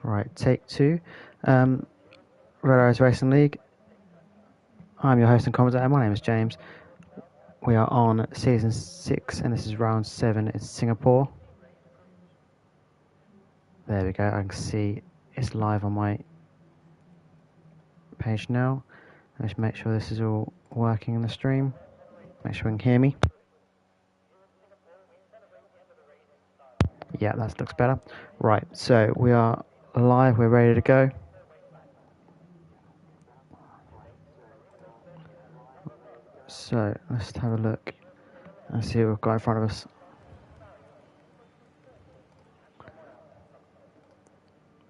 Right, take two. Red Arrows Racing League. I'm your host and commentator. My name is James. We are on season 6 and this is round 7. It's Singapore. There we go. I can see it's live on my page now. Let's make sure this is all working in the stream. Make sure you can hear me. Yeah, that looks better. Right, so we are live. We're ready to go. So let's have a look and see what we've got in front of us.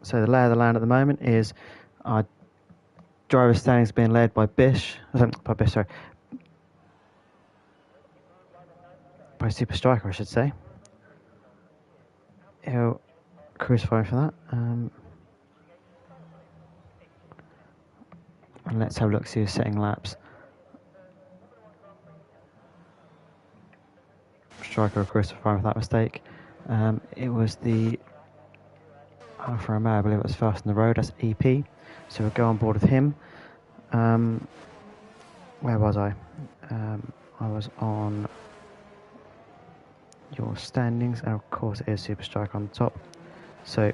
So the lay of the land at the moment is our driver standings being led by by Super Striker, I should say. He'll crucify for that. And let's have a look, see who's setting laps. Striker will crucify for that mistake. It was the Alfa Romeo, I believe it was first on the road. That's EP. So we'll go on board with him. Where was I? I was on your standings, and of course it is Super Striker on the top. So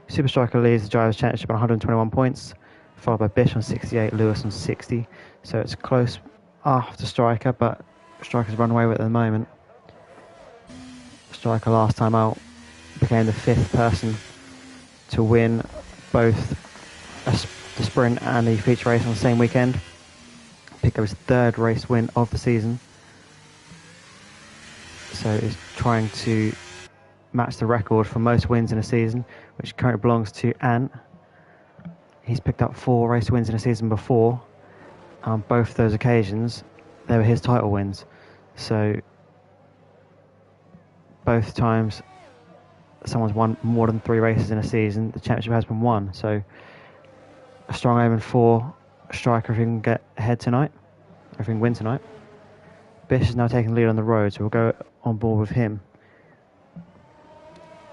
Super Striker leads the Drivers' Championship on 121 points, followed by Bish on 68, Lewis on 60. So it's close after Striker, but Striker's run away with it at the moment. Striker last time out became the 5th person to win both the sprint and the feature race on the same weekend. Picked up his 3rd race win of the season. So he's trying to match the record for most wins in a season, which currently belongs to Ant. He's picked up 4 race wins in a season before. On both those occasions, they were his title wins. So both times someone's won more than 3 races in a season, the championship has been won. So a strong omen for Striker if he can get ahead tonight, or if he can win tonight. Bish is now taking the lead on the road, so we'll go on board with him.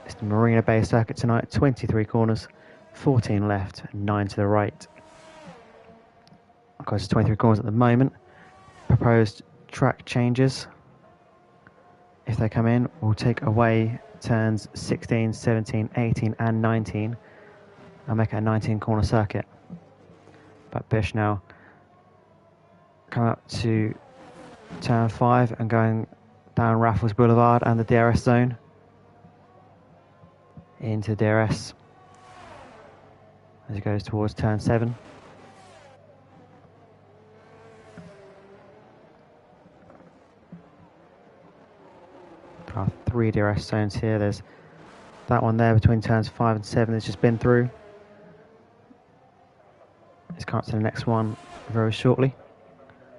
It's the Marina Bay circuit tonight, 23 corners, 14 left, and 9 to the right. Of course, it's 23 corners at the moment. Proposed track changes, if they come in, will take away turns 16, 17, 18 and 19 and make it a 19 corner circuit. But Bish now coming up to turn 5 and going down Raffles Boulevard and the DRS zone into DRS as he goes towards turn 7. There are 3 DRS zones here. There's that one there between turns 5 and 7 that's just been through. It's coming up to the next one very shortly.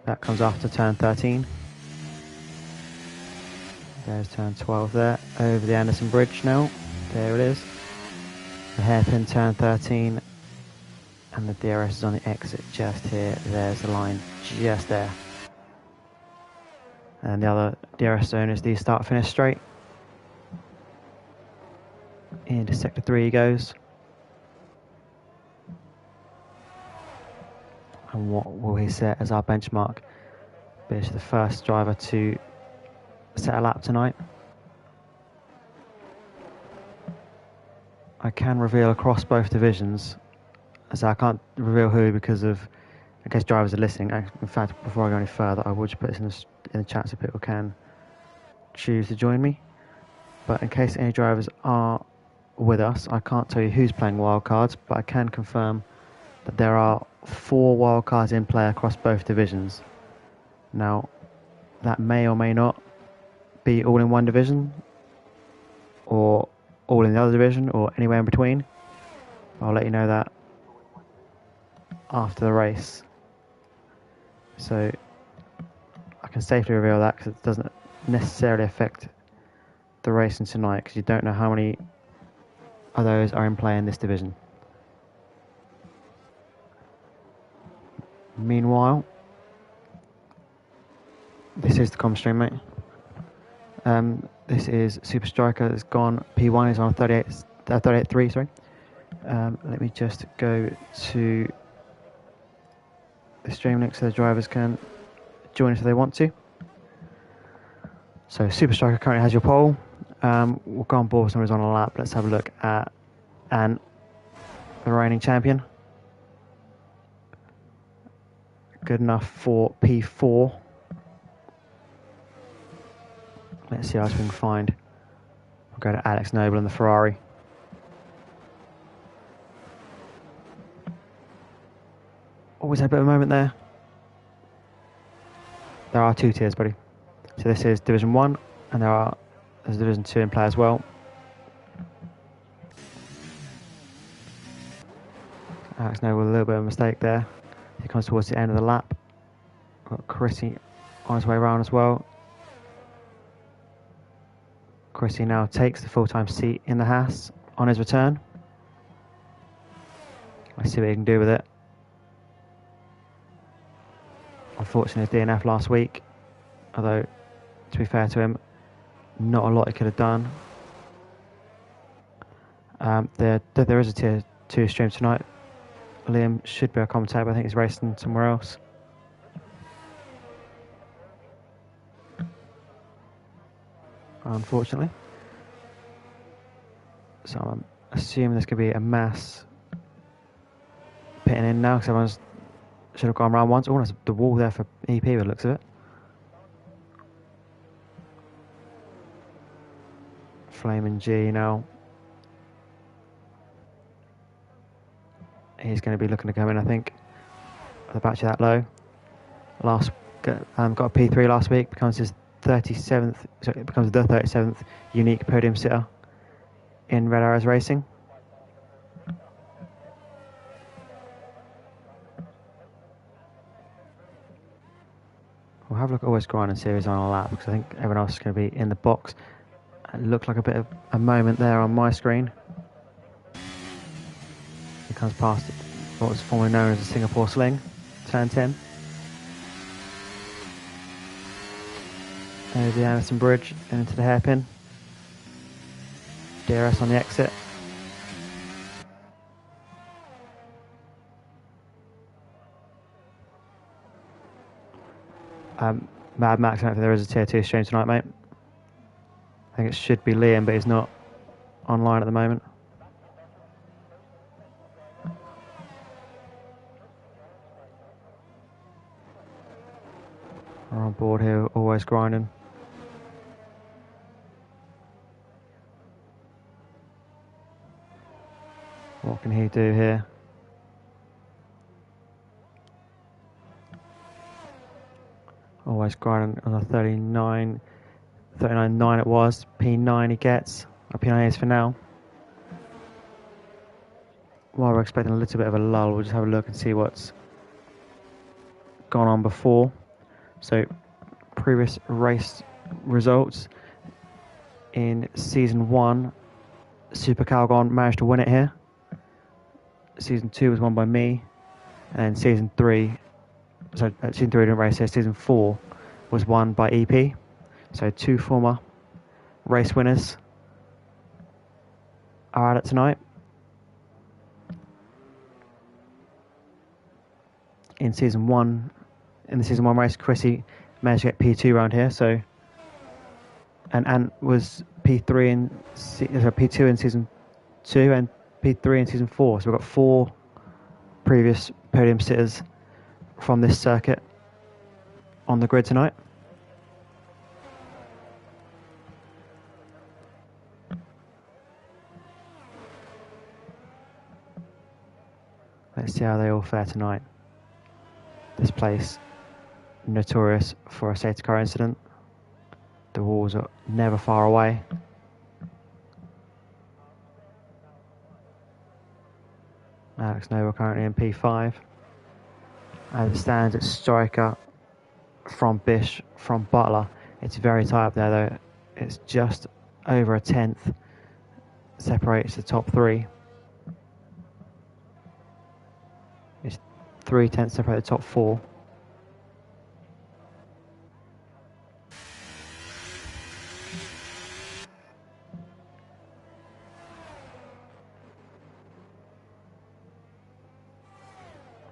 That comes after turn 13. There's turn 12 there, over the Anderson Bridge now. There it is. The hairpin turn 13, and the DRS is on the exit just here. There's the line just there. And the other DRS zone is the start-finish straight. Into sector 3 he goes. And what will he set as our benchmark? Bish, the first driver to set a lap tonight. I can reveal across both divisions, as I can't reveal who because of, in case drivers are listening. In fact, before I go any further, I will just put this in the chat so people can choose to join me. But in case any drivers are with us, I can't tell you who's playing wildcards, but I can confirm that there are 4 wildcards in play across both divisions. Now, that may or may not be all in one division, or all in the other division, or anywhere in between. I'll let you know that after the race. So I can safely reveal that because it doesn't necessarily affect the racing tonight, because you don't know how many of those are in play in this division. Meanwhile, this is the comm stream, mate. This is Super Striker that's gone. P1 is on 38.3, sorry. Let me just go to the stream link so the drivers can join us if they want to. So Super Striker currently has your pole. We'll go on board with someone who's on a lap. Let's have a look at Ant, the reigning champion. Good enough for P4. Let's see how else we can find. We'll go to Alex Noble in the Ferrari. Always had a bit of a moment there. There are 2 tiers, buddy. So this is Division 1, and there's Division 2 in play as well. Alex Noble with a little bit of a mistake there. He comes towards the end of the lap. Got Chrissy on his way around as well. Chrissy now takes the full-time seat in the Haas on his return. Let's see what he can do with it. Unfortunately, DNF last week. Although, to be fair to him, not a lot he could have done. There is a tier 2 stream tonight. Liam should be a commentator, but I think he's racing somewhere else. Unfortunately. So I'm assuming there's going to be a mass pitting in now because everyone's should have gone round once. Oh, there's the wall there for EP by the looks of it. Flaming G now. He's going to be looking to come in, I think. The battery that low. Got a P3 last week. Becomes his 37th. Sorry, it becomes the 37th unique podium sitter in Red Arrows Racing. We'll have a look at Always Grind and see who's on a lap because I think everyone else is going to be in the box. It looked like a bit of a moment there on my screen. He comes past what was formerly known as the Singapore Sling, turn 10. There's the Anderson Bridge into the hairpin. DRS on the exit. Mad Max, I don't think there is a tier 2 stream tonight, mate. I think it should be Liam, but he's not online at the moment. We're on board here, Always Grinding. What can he do here? Always Grinding on a 39.9 it was. P9 he gets. Or P9 is for now. While we're expecting a little bit of a lull, we'll just have a look and see what's gone on before. So, previous race results in Season 1, Super Calgon managed to win it here. Season 2 was won by me, and Season 3 didn't race here. Season 4 was won by EP. So 2 former race winners are at it tonight. In the Season 1 race, Chrissy managed to get P2 around here. So, and Ant was P2 in Season 2 and P3 in Season 4. So we've got 4 previous podium sitters from this circuit on the grid tonight. Let's see how they all fare tonight. This place, notorious for a safety car incident. The walls are never far away. Alex Noble currently in P5. As it stands, it's Striker from Bish, from Butler. It's very tight up there though. It's just over a tenth separates the top 3. It's 3/10 separate the top 4.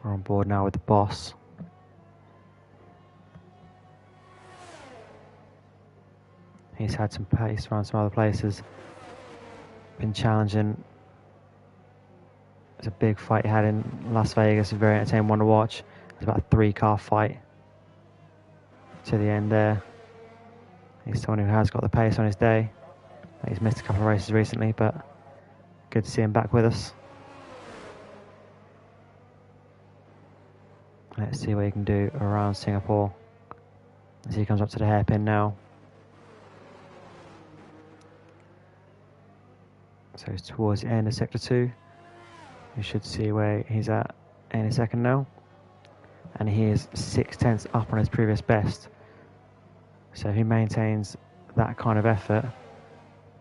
We're on board now with the boss. He's had some pace around some other places. Been challenging. It's a big fight he had in Las Vegas, a very entertaining one to watch. It's about a 3-car fight to the end there. He's someone who has got the pace on his day. He's missed a couple of races recently, but good to see him back with us. Let's see what he can do around Singapore as he comes up to the hairpin now. So he's towards the end of Sector 2. You should see where he's at any second now. And he is 6/10 up on his previous best. So if he maintains that kind of effort,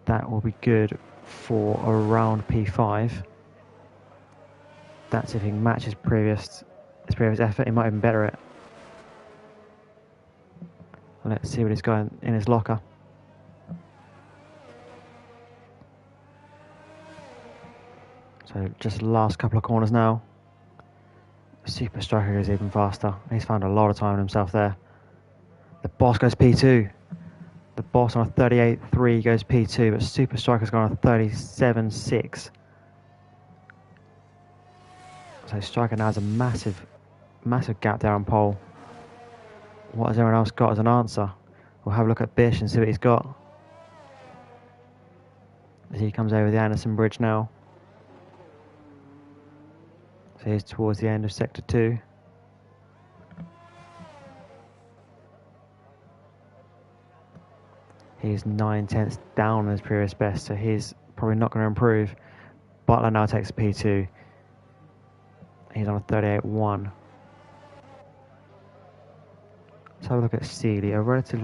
that will be good for around P5. That's if he can match his previous effort. He might even better it. Let's see what he's got in his locker. So just the last couple of corners now. Super Striker is even faster. He's found a lot of time on himself there. The boss goes P2. The boss on a 38.3 goes P2, but Super Striker's gone on a 37.6. So Striker now has a massive gap there on pole. What has everyone else got as an answer? We'll have a look at Bish and see what he's got. As he comes over the Anderson Bridge now. So he's towards the end of Sector 2. He's 9/10 down on his previous best, so he's probably not going to improve. Butler now takes a P2. He's on a 38.1. Let's have a look at Seeley, a relative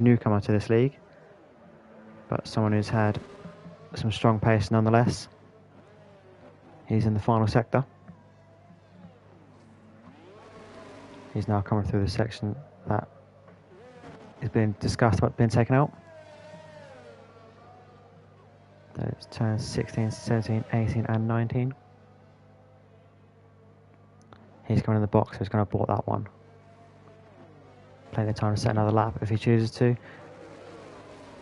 newcomer to this league, but someone who's had some strong pace nonetheless. He's in the final sector. He's now coming through the section that is being discussed about being taken out. Those turns 16, 17, 18 and 19. He's coming in the box, so he's going to abort that one. Plenty of time to set another lap if he chooses to.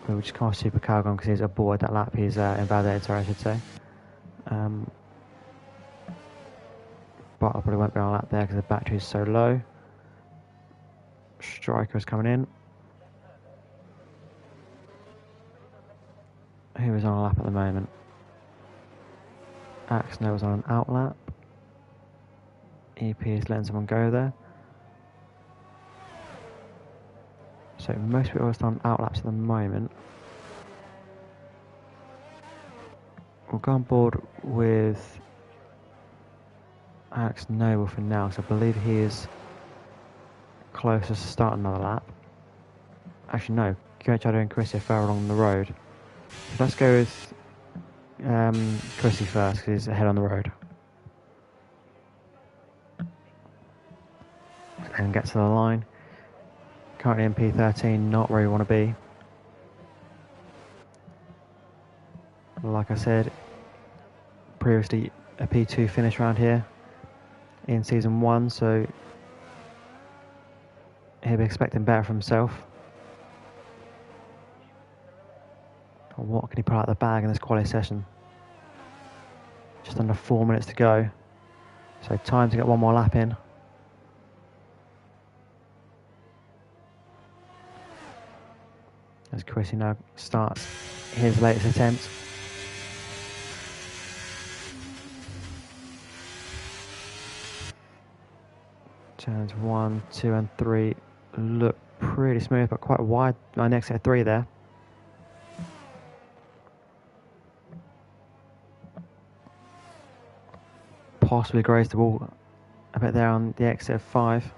We'll just come off Super Calgon because he's aboard that lap. He's invalidated, sorry, I should say. But I probably won't be on a lap there because the battery is so low. Striker is coming in. Who is on a lap at the moment? Axner was on an out lap. EP is letting someone go there. So most people are on out laps at the moment. We'll go on board with Alex Noble for now, because I believe he is closest to start another lap. Actually, no. QHID and Chrissy are further along the road. So let's go with Chrissy first, because he's ahead on the road. And get to the line. Currently in P13, not where you want to be. Like I said, previously a P2 finish round here in Season 1, so he'll be expecting better from himself. What can he pull out of the bag in this quality session? Just under 4 minutes to go, so time to get one more lap in. As Chrissy now starts his latest attempt. Turns 1, 2 and 3 look pretty smooth, but quite wide on exit 3 there. Possibly grazed the wall a bit there on the exit of 5.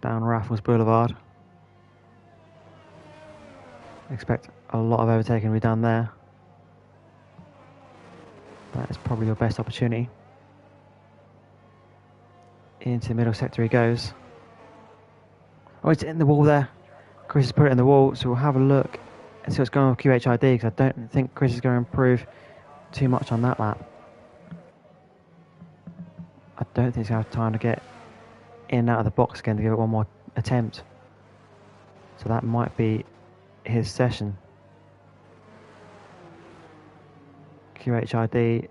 Down Raffles Boulevard. Expect a lot of overtaking to be done there. That is probably your best opportunity. Into the middle sector he goes. Oh, it's in the wall there. Chris has put it in the wall, so we'll have a look and see what's going on with QHID, because I don't think Chris is going to improve too much on that lap. don't think he's going to have time to get in and out of the box again to give it one more attempt. So that might be his session. QHID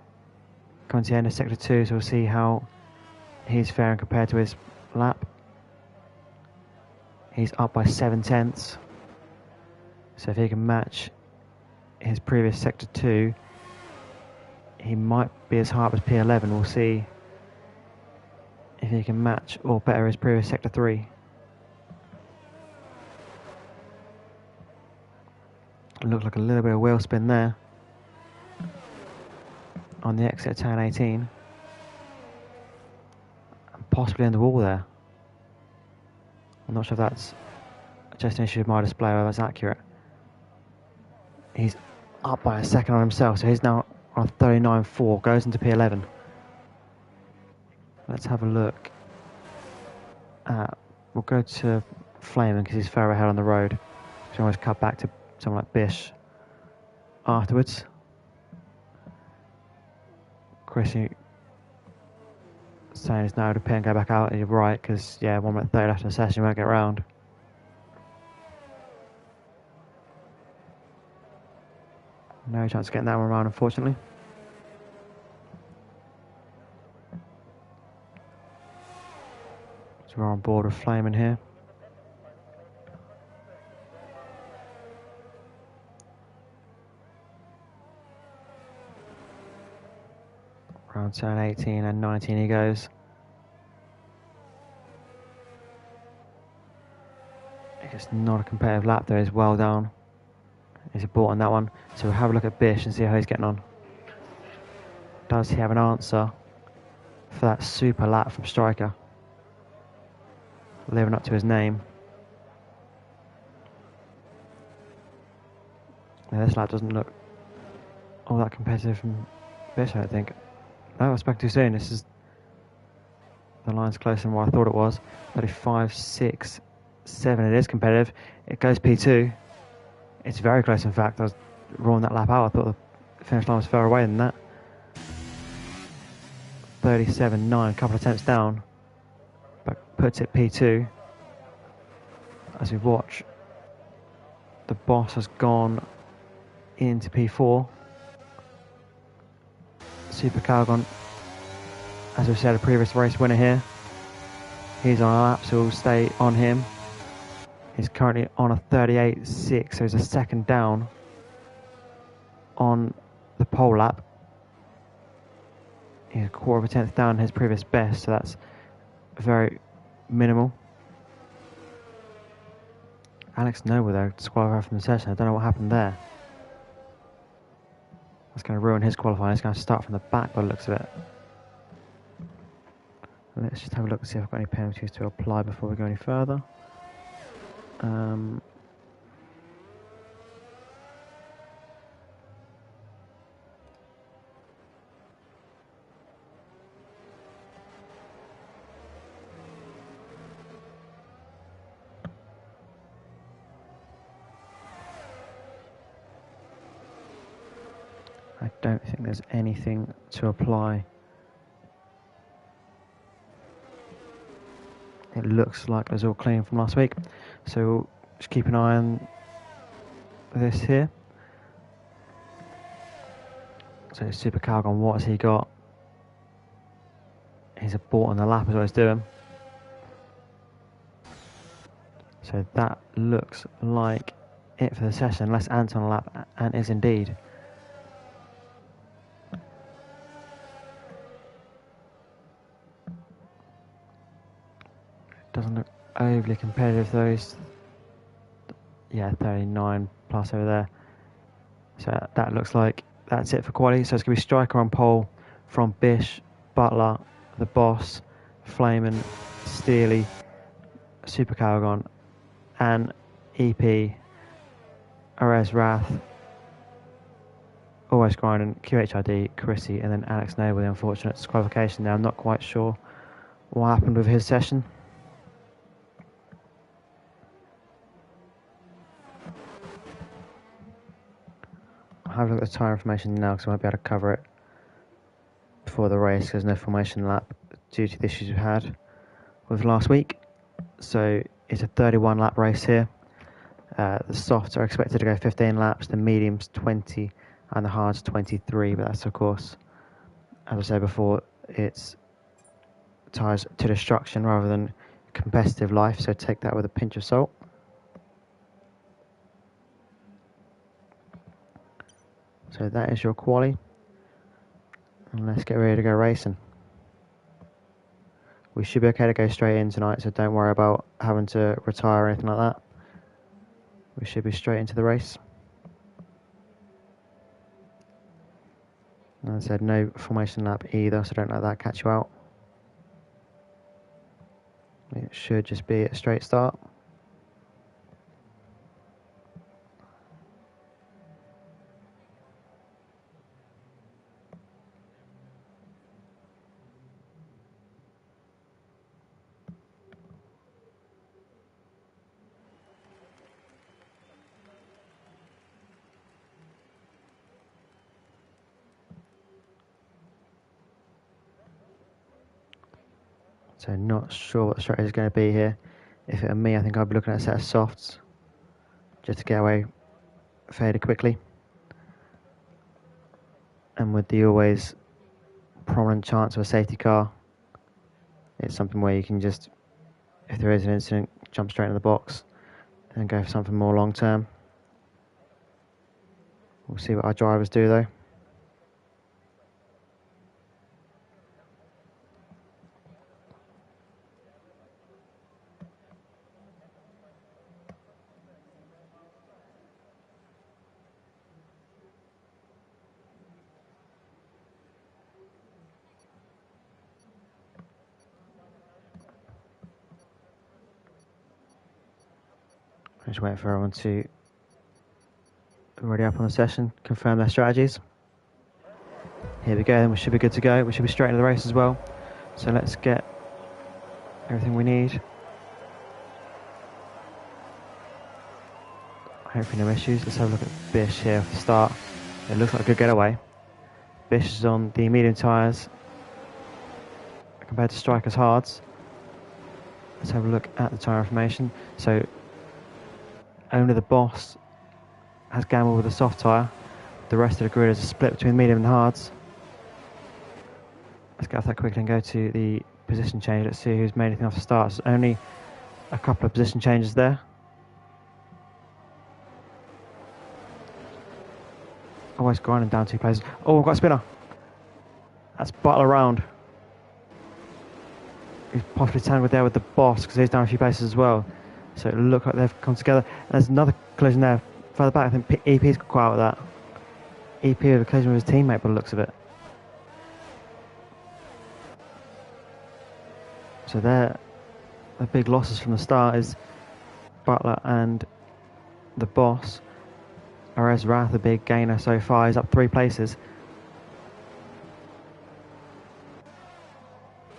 coming to the end of sector 2, so we'll see how he's faring compared to his lap. He's up by 7/10. So if he can match his previous sector 2, he might be as high up as P11. We'll see if he can match or better his previous sector 3. Looks like a little bit of wheel spin there on the exit of turn 18. And possibly in the wall there. I'm not sure if that's just an issue of my display or if that's accurate. He's up by a second on himself, so he's now on 39.4, goes into P11. Let's have a look. We'll go to Flaming because he's further ahead on the road. We can always cut back to someone like Bish afterwards. Chrissy saying it's now to pit and go back out. You're right, because yeah, 1 minute 30 left in the session, you won't get round. No chance of getting that one round, unfortunately. So we're on board with Flaming here. Round turn 18 and 19 he goes. It's not a competitive lap there, he's well down. He's abort on that one. So we'll have a look at Bish and see how he's getting on. Does he have an answer for that super lap from Striker? Living up to his name. Now this lap doesn't look all that competitive from Bish, I don't think. No, I spoke too soon. This is the line's closer than what I thought it was. 35, 6, 7. It is competitive. It goes P2. It's very close, in fact. I was rolling that lap out. I thought the finish line was further away than that. 37.9, a couple of attempts down, but puts it P2. As we watch, the boss has gone into P4. Super Calgon, as we said, a previous race winner here. He's on a lap, so we'll stay on him. He's currently on a 38.6, so he's a second down on the pole lap. He's a quarter of a tenth down his previous best, so that's very minimal. Alex Noble, though, disqualified from the session. I don't know what happened there. That's going to ruin his qualifying. He's going to start from the back by the looks of it. Let's just have a look and see if I've got any penalties to apply before we go any further. I don't think there's anything to apply. It looks like it was all clean from last week, so just keep an eye on this here. So Super Calgon, what has he got? He's abort on the lap is what he's doing. So that looks like it for the session, unless Ant's on a lap, and is indeed. Doesn't look overly competitive, those. Yeah, 39 plus over there. So that looks like that's it for quali. So it's going to be Striker on pole from Bish, Butler, the Boss, Flamin, Steely, Super Calgon, and EP, Arez Wrath, Always Grinding, QHID, Chrissy, and then Alex Noble, the unfortunate disqualification there. I'm not quite sure what happened with his session. I'll have a look at the tyre information now because I won't be able to cover it before the race because there's no formation lap due to the issues we had with last week. So it's a 31 lap race here. The softs are expected to go 15 laps, the mediums 20 and the hards 23, but that's of course, as I said before, it's tyres to destruction rather than competitive life, so take that with a pinch of salt. So that is your quali, and let's get ready to go racing. We should be okay to go straight in tonight, so don't worry about having to retire or anything like that. We should be straight into the race. As I said, no formation lap either, so don't let that catch you out. It should just be a straight start. So not sure what the strategy is going to be here. If it were me, I think I'd be looking at a set of softs just to get away fairly quickly. And with the always prominent chance of a safety car, it's something where you can just, if there is an incident, jump straight in the box and go for something more long term. We'll see what our drivers do though. Just waiting for everyone to ready up on the session, confirm their strategies. Here we go, then we should be good to go. We should be straight into the race as well. So let's get everything we need. Hopefully no issues. Let's have a look at Bish here for the start. It looks like a good getaway. Bish is on the medium tyres compared to Striker's hards. Let's have a look at the tyre information. So only the Boss has gambled with a soft tyre. The rest of the grid is a split between medium and hards. Let's get off that quickly and go to the position change. Let's see who's made anything off the start. There's only a couple of position changes there. Always grinding down 2 places. Oh, we've got a spinner. That's Butler round. He's possibly tangled there with the Boss because he's down a few places as well. So it looks like they've come together. And there's another collision there further back. I think EP's got quite out with that. EP with a collision with his teammate by the looks of it. So there, the big losses from the start is Butler and the Boss. Arez Rath, the big gainer so far, is up 3 places.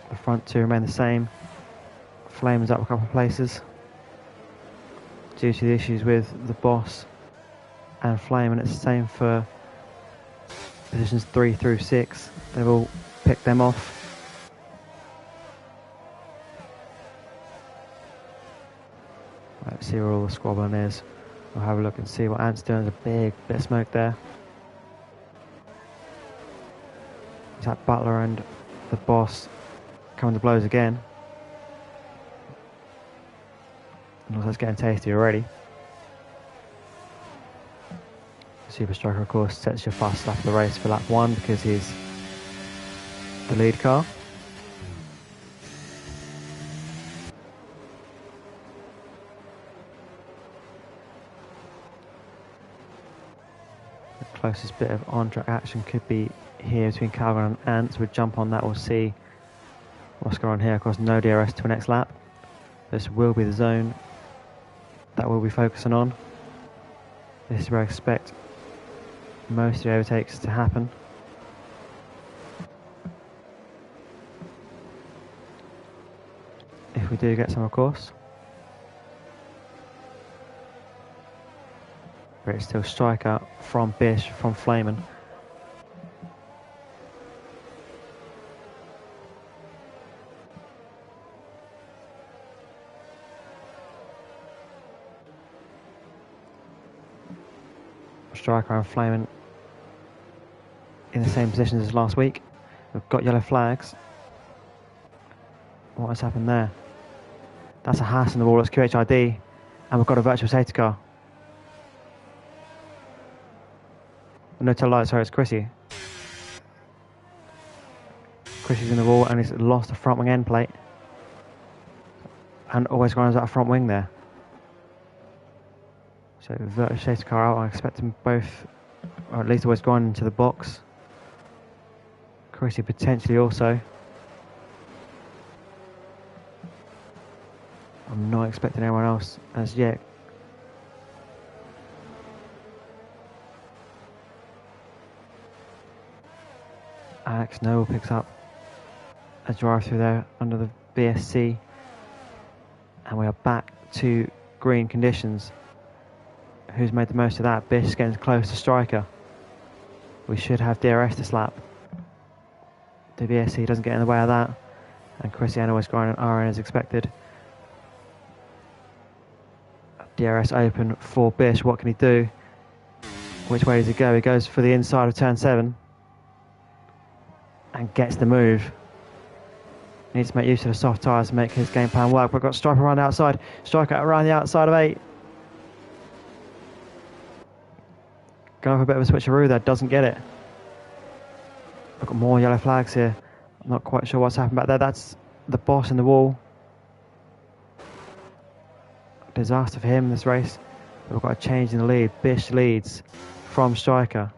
The front 2 remain the same. Flame is up a couple of places due to the issues with the Boss and Flame, and it's the same for positions 3 through 6. They've all picked them off. Let's see where all the squabbling is. We'll have a look and see what Ant's doing. There's a big bit of smoke there. Is that Butler and the Boss coming to blows again? And also it's getting tasty already. Super Striker, of course, sets your fastest lap of the race for lap 1 because he's the lead car. The closest bit of on-track action could be here between Calvin and Ant. We'll jump on that, we'll see what's going on here. Of course, no DRS to the next lap. This will be the zone that we'll be focusing on. This is where I expect most of the overtakes to happen. If we do get some, of course. But it's still Striker from Bish, from Flamen. Striker and Flaming in the same positions as last week. We've got yellow flags. What has happened there? That's a Haas in the wall, it's QHID, and we've got a virtual safety car. No tail light, sorry, it's Chrissy. Chrissy's in the wall and he's lost the front wing end plate. And always grinds out a front wing there. So virtual safety car out, I expect them both, or at least always grinding into the box. Chrissy potentially also. I'm not expecting anyone else as yet. Alex Noble picks up a drive through there under the BSC, and we are back to green conditions. Who's made the most of that? Bish getting close to Striker. We should have DRS to slap. The BSC doesn't get in the way of that, and Cristiano is grinding RN as expected. DRS open for Bish. What can he do? Which way does he go? He goes for the inside of turn 7 and gets the move. Needs to make use of the soft tyres to make his game plan work. We've got Striker around the outside. Striker around the outside of 8. Going for a bit of a switcheroo there. Doesn't get it. We've got more yellow flags here. I'm not quite sure what's happened back there. That's the boss in the wall. Disaster for him in this race. We've got a change in the lead. Bish leads from Striker.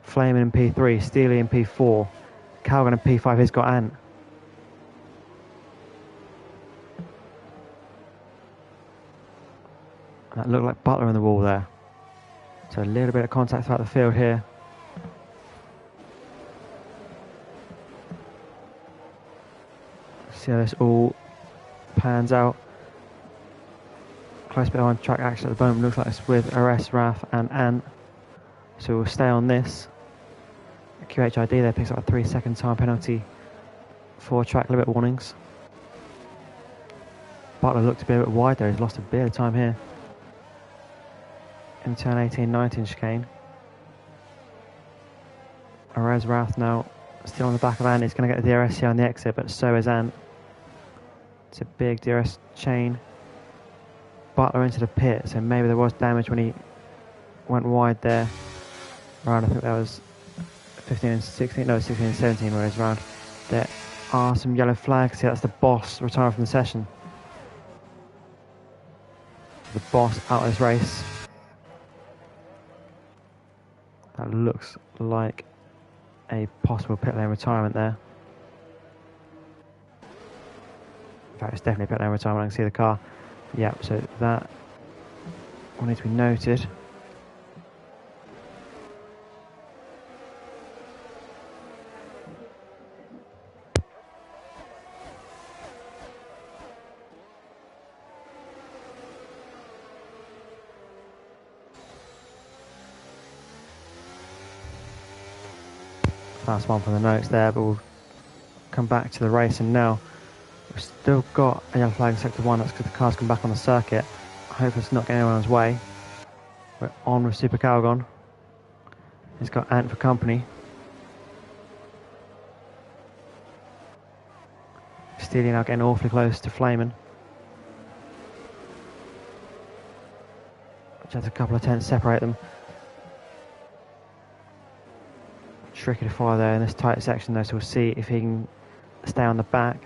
Flaming in P3. Steely in P4. Calgan in P5. He's got Ant. That looked like Butler in the wall there. So a little bit of contact throughout the field here. See how this all pans out. Close bit on track action at the moment. Looks like it's with Arrest, Raf and Ant. So we'll stay on this. QHID there picks up a 3-second time penalty for track limit warnings. Butler looked to be a bit wide there. He's lost a bit of time here. In turn 18-19 chicane. Arrest, Raf now still on the back of Ant. He's going to get the DRS here on the exit, but so is Ant. It's a big DRS chain. Butler into the pit, so maybe there was damage when he went wide there. Around, I think that was 15 and 16, no, 16 and 17 where he's round. There are some yellow flags here. That's the boss retiring from the session. The boss out of this race. That looks like a possible pit lane retirement there. In fact, it's definitely a pit lane retirement. I can see the car. Yep, so that will need to be noted. Fast one from the notes there, but we'll come back to the race. And now we've still got a yellow flag in sector 1. That's because the car's come back on the circuit. I hope it's not getting anyone's way. We're on with Super Calgon. He's got Ant for company. Steely now getting awfully close to Flamin'. Just a couple of tenths separate them. Tricky to follow there in this tight section though, so we'll see if he can stay on the back.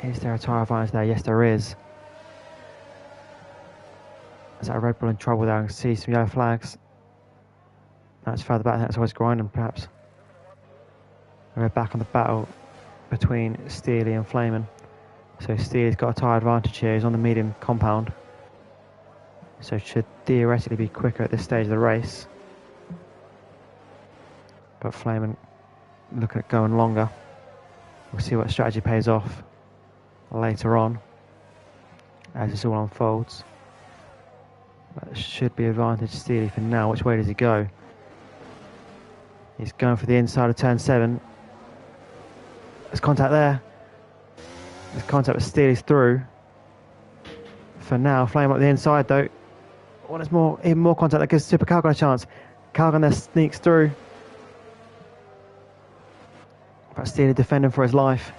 Is there a tyre advantage there? Yes, there is. Is that a Red Bull in trouble there? I can see some yellow flags. That's further back, that's always grinding perhaps. We're back on the battle between Steely and Flamin'. So Steely's got a tyre advantage here, he's on the medium compound. So should theoretically be quicker at this stage of the race. But Flamin' looking at going longer. We'll see what strategy pays off later on as this all unfolds. That should be advantage Steely for now. Which way does he go? He's going for the inside of turn 7. There's contact there. There's contact with Steely's through. For now, Flame up the inside though. Oh, there's more, even more contact. That gives Super Calgon a chance. Calgon there sneaks through. But Steely defending for his life.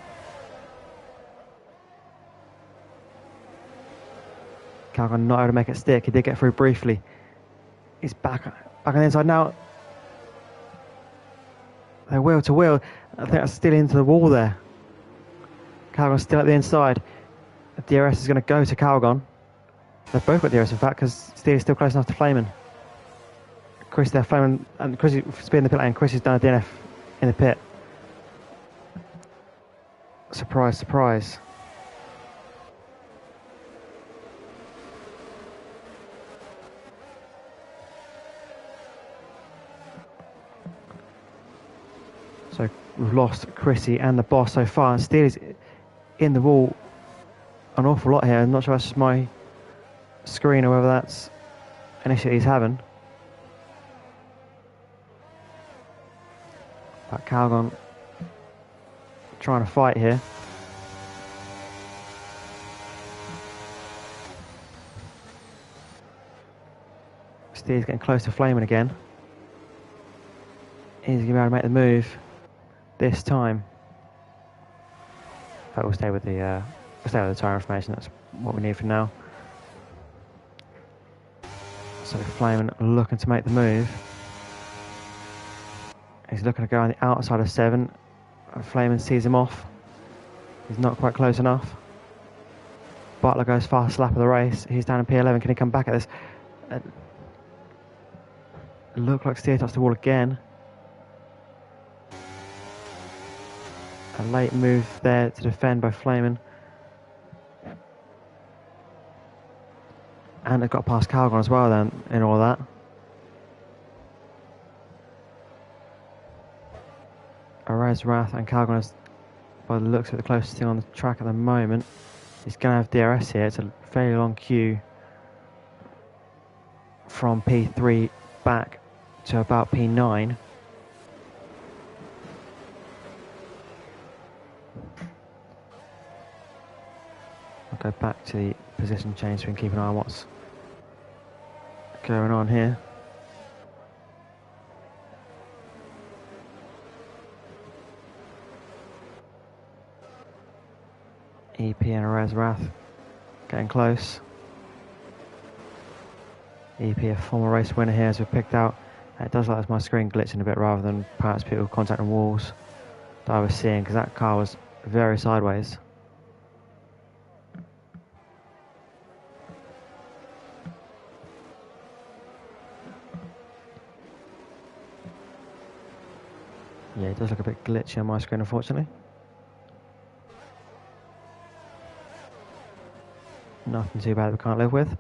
Calgon not able to make it stick. He did get through briefly. He's back on the inside now. They're wheel to wheel. I think that's still into the wall there. Calgon's still at the inside. The DRS is going to go to Calgon. They've both got DRS in fact, because Steely's still close enough to Flayman. Chris there, Flayman, and Chris is speeding the pit lane. Chris has done a DNF in the pit. Surprise, surprise. So we've lost Chrissy and the boss so far, and Steely's in the wall an awful lot here. I'm not sure if that's just my screen or whether that's an issue he's having. But Calgon trying to fight here. Steely's getting close to Flayman again. He's going to be able to make the move this time. But we'll stay with the tyre information. That's what we need for now. So Flayman looking to make the move. He's looking to go on the outside of 7. Flayman sees him off. He's not quite close enough. Butler goes fast lap of the race. He's down in P11. Can he come back at this? Look like Steer touched the wall again. A late move there to defend by Flayman. And they've got past Calgon as well then, in all that. Arez, Wrath and Calgon is, by the looks of it, the closest thing on the track at the moment. He's going to have DRS here. It's a fairly long queue from P3 back to about P9. I'll go back to the position change so we can keep an eye on what's going on here. EP and Arez Wrath getting close. EP, a former race winner here, as we've picked out. It does look like my screen glitching a bit rather than perhaps people contacting walls that I was seeing, because that car was very sideways. Yeah, it does look a bit glitchy on my screen, unfortunately. Nothing too bad we can't live with.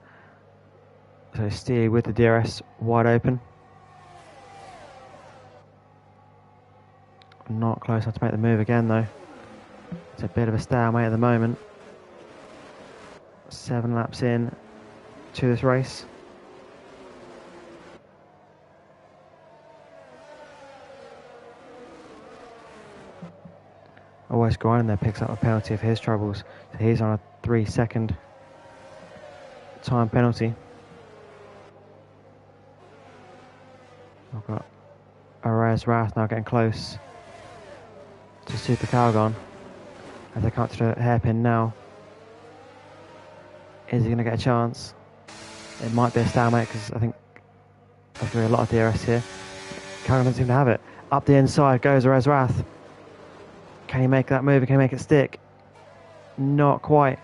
So Steely with the DRS wide open. Not close enough to make the move again though. It's a bit of a stalemate at the moment. 7 laps in to this race. Always grinding there picks up a penalty for his troubles. So he's on a 3-second time penalty. I've got Arez Wrath now getting close to Super Calgon as they come to the hairpin now. Is he going to get a chance? It might be a stalemate because I think there's going to be a lot of DRS here. Calgon doesn't seem to have it. Up the inside goes Arez Wrath. Can he make that move? Can he make it stick? Not quite.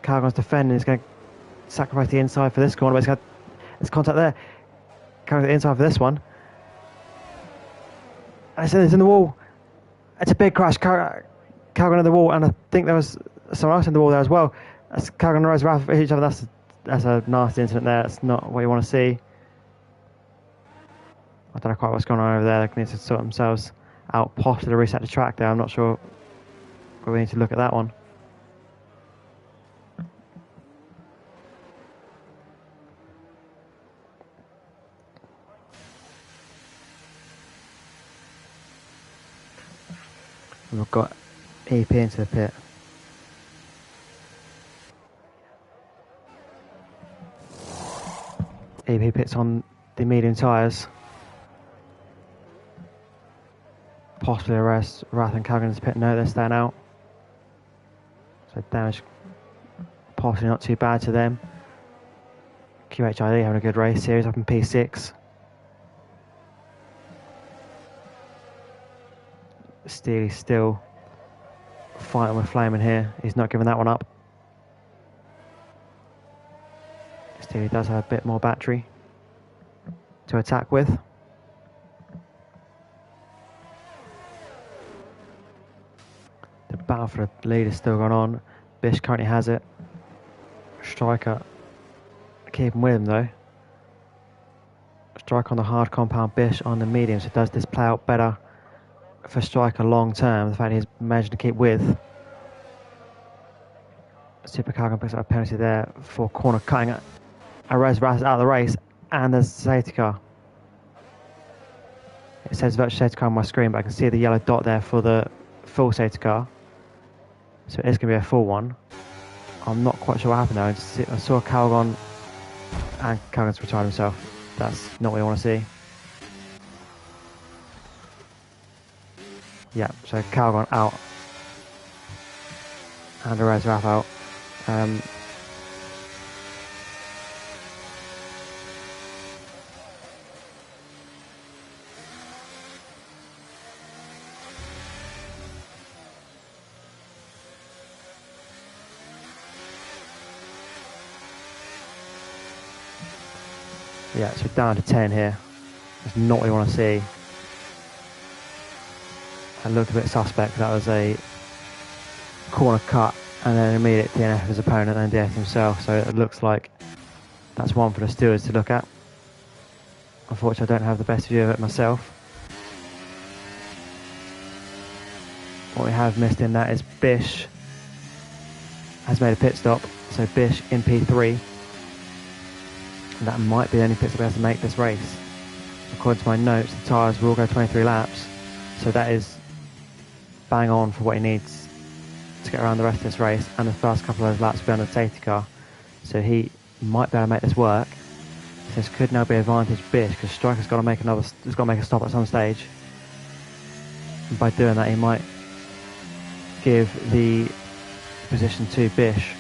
Calgon's defending. He's going to sacrifice the inside for this corner, but he's got there's contact there. Calgon's the inside for this one. And it's in the wall. It's a big crash. Calgon in the wall, and I think there was someone else in the wall there as well. As Calgon and Arez Wrath hit each other. That's a nasty incident there. That's not what you want to see. I don't know quite what's going on over there. They need to sort themselves out, possibly reset the track there. I'm not sure, but we need to look at that one. We've got EP into the pit. EP pits on the medium tyres. Possibly arrest Wrath and Calgon's pit. No, they're staying out. So damage possibly not too bad to them. QHID having a good race. Series up in P6. Steely still fighting with Flaming here. He's not giving that one up. Steely does have a bit more battery to attack with. The battle for the lead is still going on. Bish currently has it. Striker keeping with him though. Striker on the hard compound, Bish on the medium. So does this play out better for Striker long term? The fact he's managed to keep with. Super Calgon picks up a penalty there for corner cutting it. Arez Ras out of the race, and there's safety car. It says virtual safety car on my screen, but I can see the yellow dot there for the full safety car. So it is going to be a full one. I'm not quite sure what happened there. I saw Calgon, and Calgon's retired himself. That's not what you want to see. Yeah, so Calgon out. And Arez Ras out. Yeah, so down to 10 here. That's not what you want to see. That looked a bit suspect. That was a corner cut and then an immediate DNF of his opponent and DNF himself. So it looks like that's one for the stewards to look at. Unfortunately, I don't have the best view of it myself. What we have missed in that is Bish has made a pit stop. So Bish in P3. And that might be the only pit stop he has to make this race. According to my notes, the tyres will go 23 laps. So that is bang on for what he needs to get around the rest of this race. And the first couple of those laps will be on the safety car. So he might be able to make this work. So this could now be advantage Bish, because Striker's got to make a stop at some stage. And by doing that, he might give the position to Bish.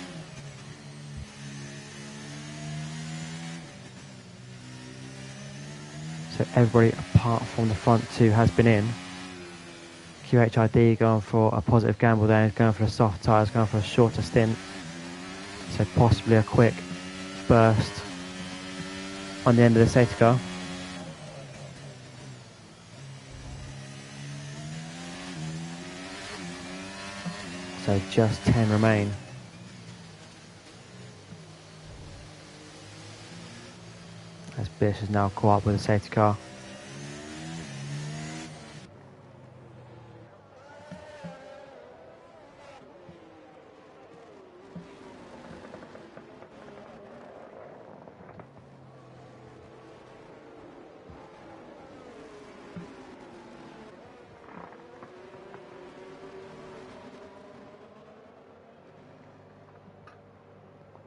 So everybody apart from the front two has been in. QHID going for a positive gamble there, he's going for the soft tyres, going for a shorter stint. So possibly a quick burst on the end of the safety car. So just 10 remain. As Bish has now caught up with the safety car.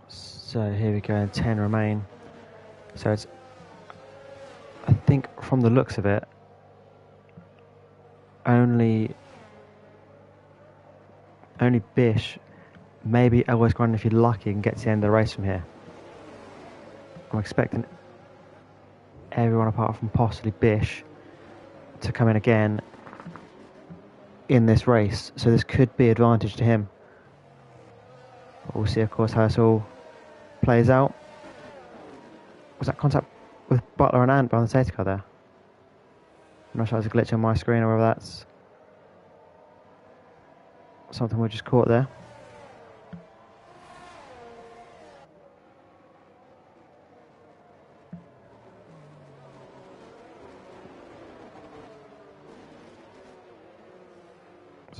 So here we go, and 10 remain. So it's, I think from the looks of it, only Bish, maybe Elwes Grindon if you're lucky and get to the end of the race from here. I'm expecting everyone apart from possibly Bish to come in again in this race. So this could be advantage to him. But we'll see, of course, how this all plays out. Was that contact with Butler and Ant behind the safety car there? I'm not sure there's a glitch on my screen or whether that's something we just caught there.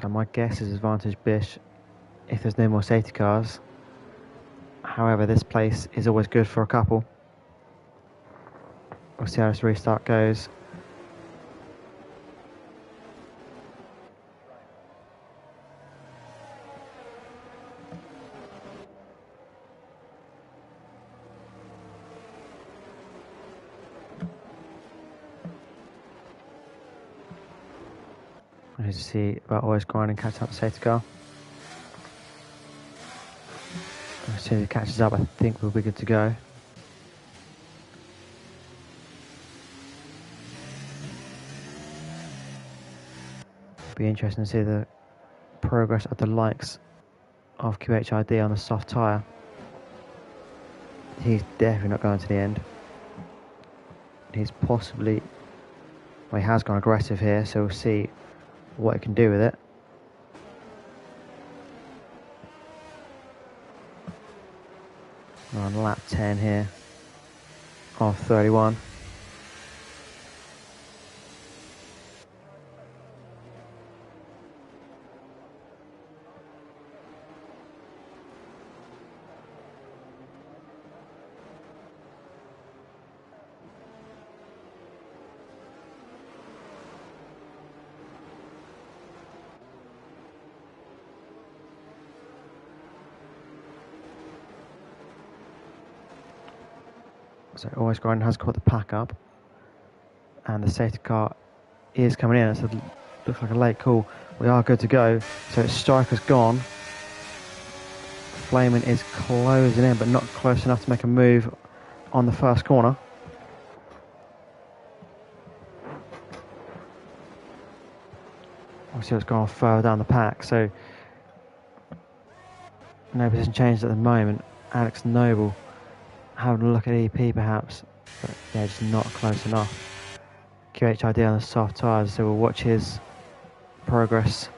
So my guess is advantage Bish if there's no more safety cars. However, this place is always good for a couple. We'll see how this restart goes. I need to see about always grinding, catching up the safety car. As soon as it catches up, I think we'll be good to go. Be interesting to see the progress of the likes of QHID on the soft tyre. He's definitely not going to the end. He's possibly, well, he has gone aggressive here, so we'll see what he can do with it. We're on lap 10 here of 31. So Always Grinding has caught the pack up, and the safety car is coming in. So it looks like a late call. We are good to go. So it's Striker's gone. Flaming is closing in, but not close enough to make a move on the first corner. Obviously, it's gone further down the pack, so no position changed at the moment. Alex Noble having a look at EP perhaps, but yeah, just not close enough. QHID on the soft tyres, so we'll watch his progress.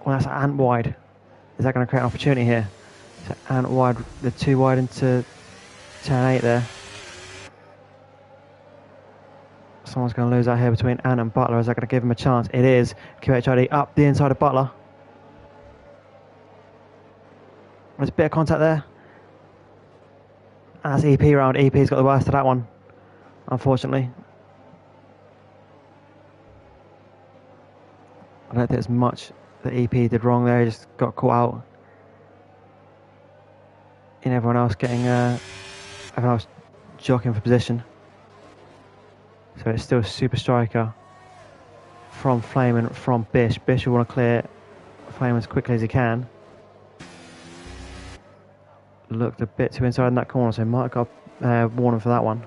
Well, that's Ant wide. Is that going to create an opportunity here? So Ant wide, the 2 wide into turn 8 there. Someone's going to lose out here between Ant and Butler. Is that going to give him a chance? It is. QHID up the inside of Butler. There's a bit of contact there. And that's EP round. EP's got the worst of that one, unfortunately. I don't think there's much that EP did wrong there. He just got caught out in everyone else getting, everyone else jockeying for position. So it's still Super Striker from Flamin, from Bish. Bish will want to clear Flamin as quickly as he can. Looked a bit too inside in that corner, so he might have got warning for that one.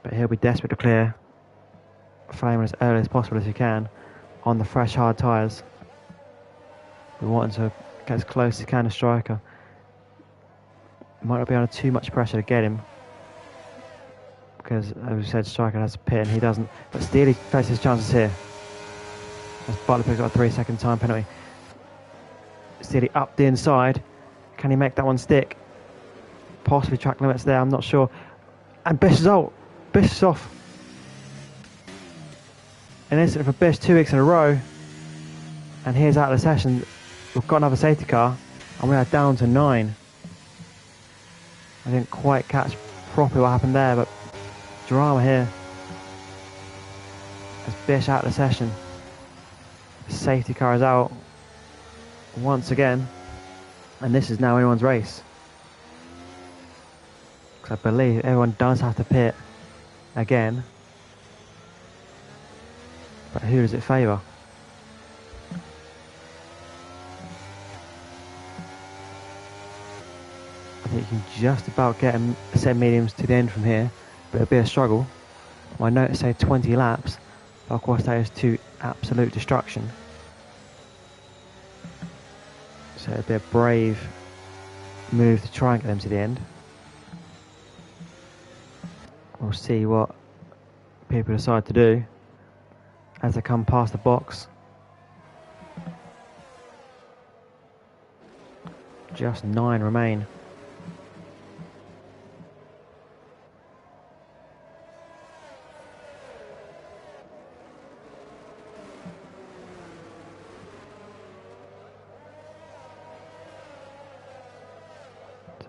But he'll be desperate to clear Flamin as early as possible as he can on the fresh hard tyres. We want him to get as close as he can to Striker. Might not be under too much pressure to get him, because as we said, Striker has a pit and he doesn't. But Steely faces chances here as Butler picks up a 3-second time penalty. Steely up the inside. Can he make that one stick? Possibly track limits there, I'm not sure. And Bish is out. Bish is off. An incident for Bish 2 weeks in a row. And he's out of the session. We've got another safety car and we are down to 9. I didn't quite catch properly what happened there, but drama here as Bish out of the session. The safety car is out once again, and this is now anyone's race, because I believe everyone does have to pit again, but who does it favour? I think you can just about get set mediums to the end from here, but it'll be a struggle. My notes say 20 laps, but of course that is to absolute destruction. So it'll be a brave move to try and get them to the end. We'll see what people decide to do as they come past the box. Just 9 remain.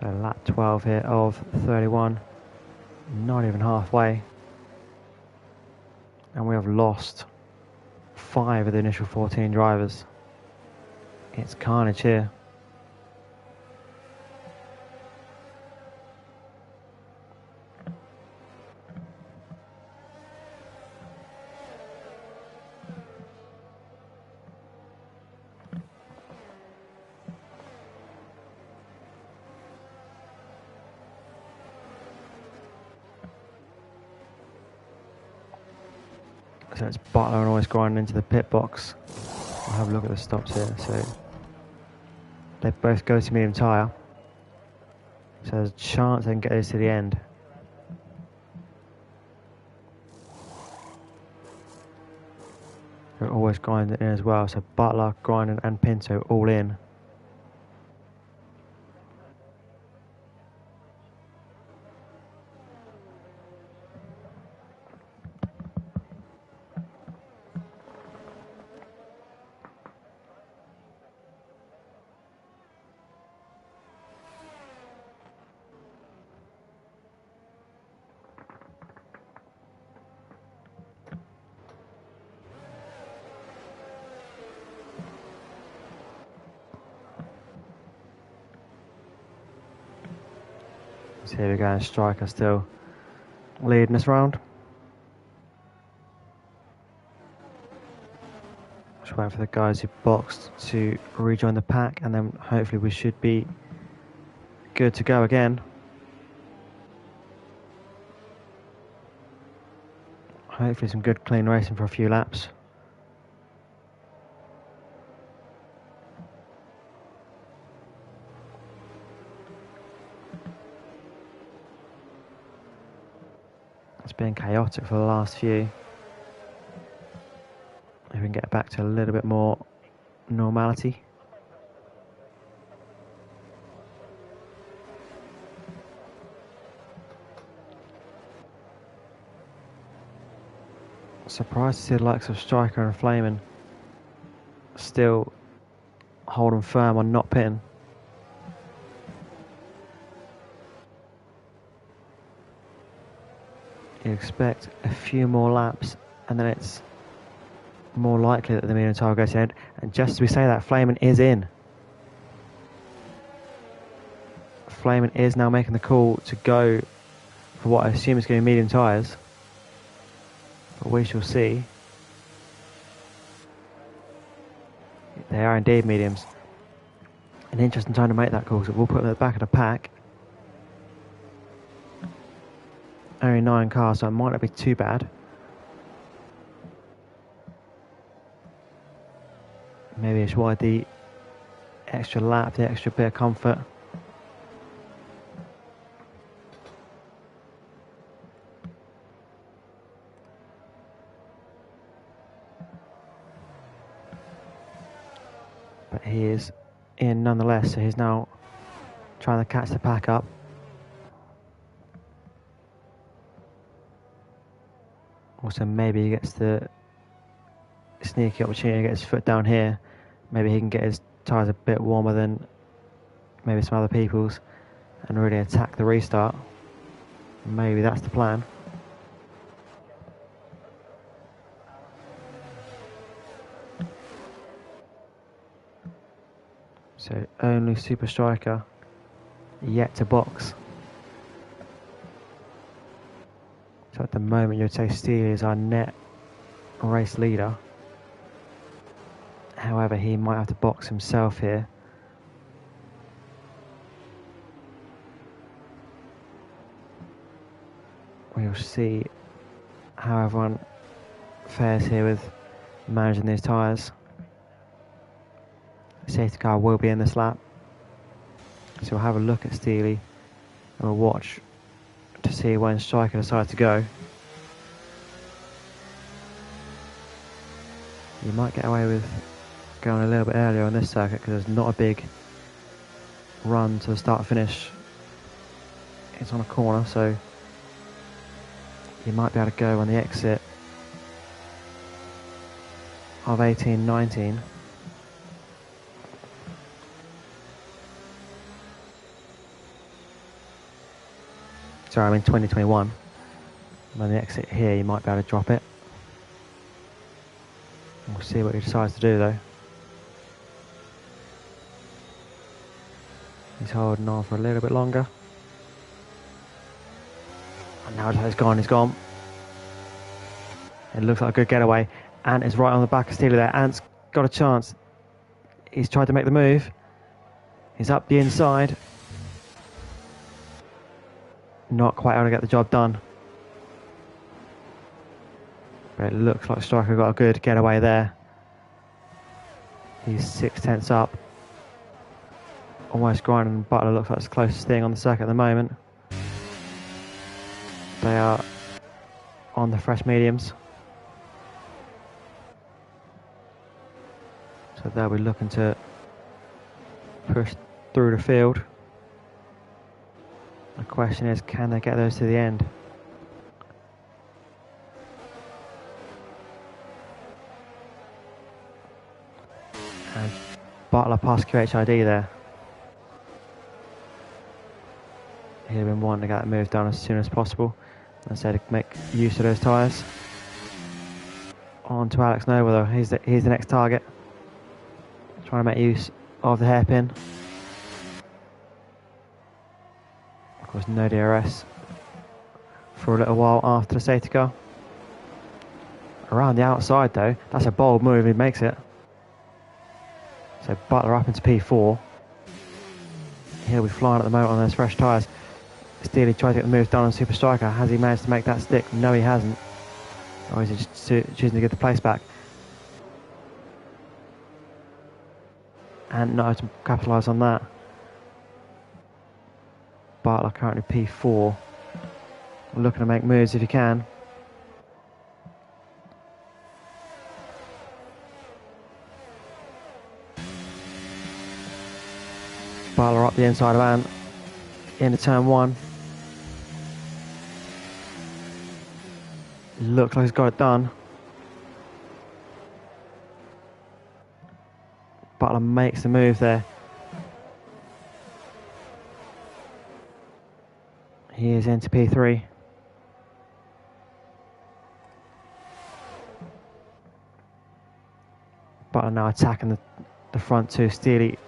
So lap 12 here of 31, not even halfway. And we have lost 5 of the initial 14 drivers. It's carnage here. So it's Butler and Always grinding into the pit box. I'll have a look at the stops here. So they both go to medium tyre. So there's a chance they can get this to the end. They're Always grinding in as well. So Butler, Grinding and Pinto all in. So here we go, and Striker still leading this round. Just waiting for the guys who boxed to rejoin the pack, and then hopefully we should be good to go again. Hopefully some good clean racing for a few laps. It's been chaotic for the last few. If we can get back to a little bit more normality. Surprised to see the likes of Striker and Flamin still holding firm on not pitting. You expect a few more laps and then it's more likely that the medium tyre goes ahead. And just as we say that, Flamin is in. Flamin is now making the call to go for what I assume is going to be medium tyres. But we shall see. They are indeed mediums. An interesting time to make that call, so we'll put them at the back of the pack. Only 9 cars, so it might not be too bad. Maybe it's why the extra lap, the extra bit of comfort. But he is in nonetheless, so he's now trying to catch the pack up. Also, maybe he gets the sneaky opportunity to get his foot down here. Maybe he can get his tyres a bit warmer than maybe some other people's and really attack the restart. Maybe that's the plan. So only Super Striker yet to box. So at the moment you'd say Steely is our net race leader. However, he might have to box himself here. We'll see how everyone fares here with managing these tyres. The safety car will be in this lap. So we'll have a look at Steely and we'll watch to see when Striker decides to go. You might get away with going a little bit earlier on this circuit because there's not a big run to the start finish. It's on a corner, so you might be able to go on the exit of 18-19. Sorry, I'm in 2021. And on the exit here, you might be able to drop it. We'll see what he decides to do, though. He's holding on for a little bit longer. And now he's gone, he's gone. It looks like a good getaway. Ant is right on the back of Steely there. Ant's got a chance. He's tried to make the move. He's up the inside. Not quite able to get the job done. But it looks like Striker got a good getaway there. He's 6/10 up. Almost grinding. Butler looks like it's the closest thing on the circuit at the moment. They are on the fresh mediums. So they'll be looking to push through the field. The question is, can they get those to the end? And Butler past QHID there. He'd have been wanting to get that move done as soon as possible. I said to make use of those tyres. On to Alex Noble though, he's the next target. Trying to make use of the hairpin. Of course, no DRS for a little while after the safety car. Around the outside though, that's a bold move, he makes it. So Butler up into P4. He'll be flying at the moment on those fresh tyres. Steely tried to get the move done on Super Striker. Has he managed to make that stick? No, he hasn't. Or is he just choosing to get the place back? And not able to capitalise on that. Butler currently P4. Looking to make moves if he can. Butler up the inside of Ant into turn 1. Looks like he's got it done. Butler makes the move there. He is into P3. Butler now attacking the front two. Steely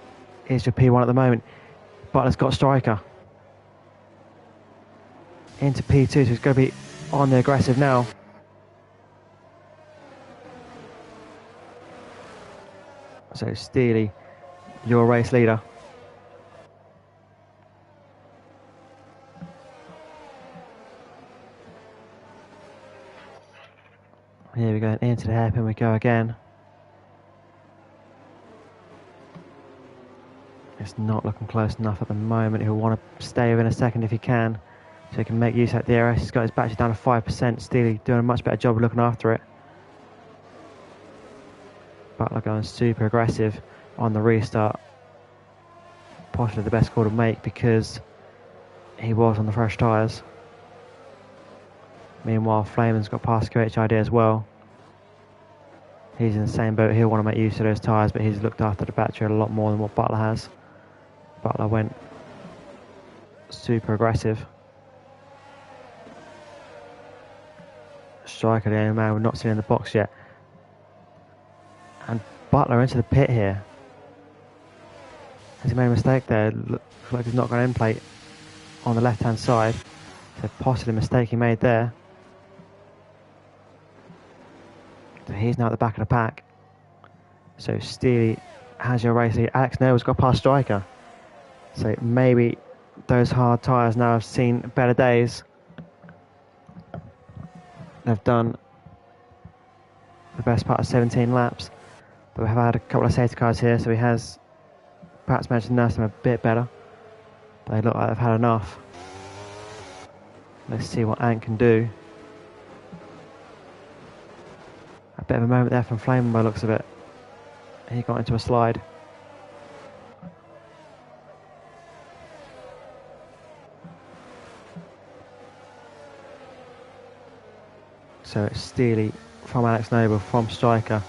is your P1 at the moment. Butler's got Striker. Into P2, so he's going to be on the aggressive now. So Steely, your race leader. Here we go, into the hairpin we go again. It's not looking close enough at the moment. He'll want to stay within a second if he can, so he can make use of that DRS. He's got his battery down to 5%. Steely doing a much better job of looking after it. Butler going super aggressive on the restart. Possibly the best call to make because he was on the fresh tyres. Meanwhile, Flaman's got past QHID as well. He's in the same boat. He'll want to make use of those tyres, but he's looked after the battery a lot more than what Butler has. Butler went super aggressive. Striker, the only man we've not seen in the box yet. And Butler into the pit here. Has he made a mistake there? Looks like he's not got an end plate on the left hand side. So possibly a mistake he made there. So he's now at the back of the pack. So Steely has your race lead. Alex Noble's got past Striker. So maybe those hard tyres now have seen better days. They've done the best part of 17 laps. But we have had a couple of safety cars here, so he has perhaps managed to nurse them a bit better. They look like they've had enough. Let's see what Ant can do. A bit of a moment there from Flamen by the looks of it. He got into a slide. So it's Steely from Alex Noble, from Striker,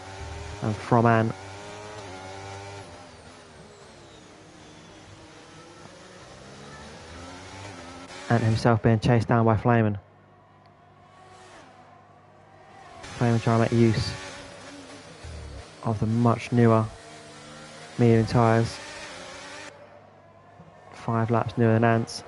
and from Ant. Ant himself being chased down by Flamen. Flamen trying to make use of the much newer medium tyres. 5 laps newer than Ant's.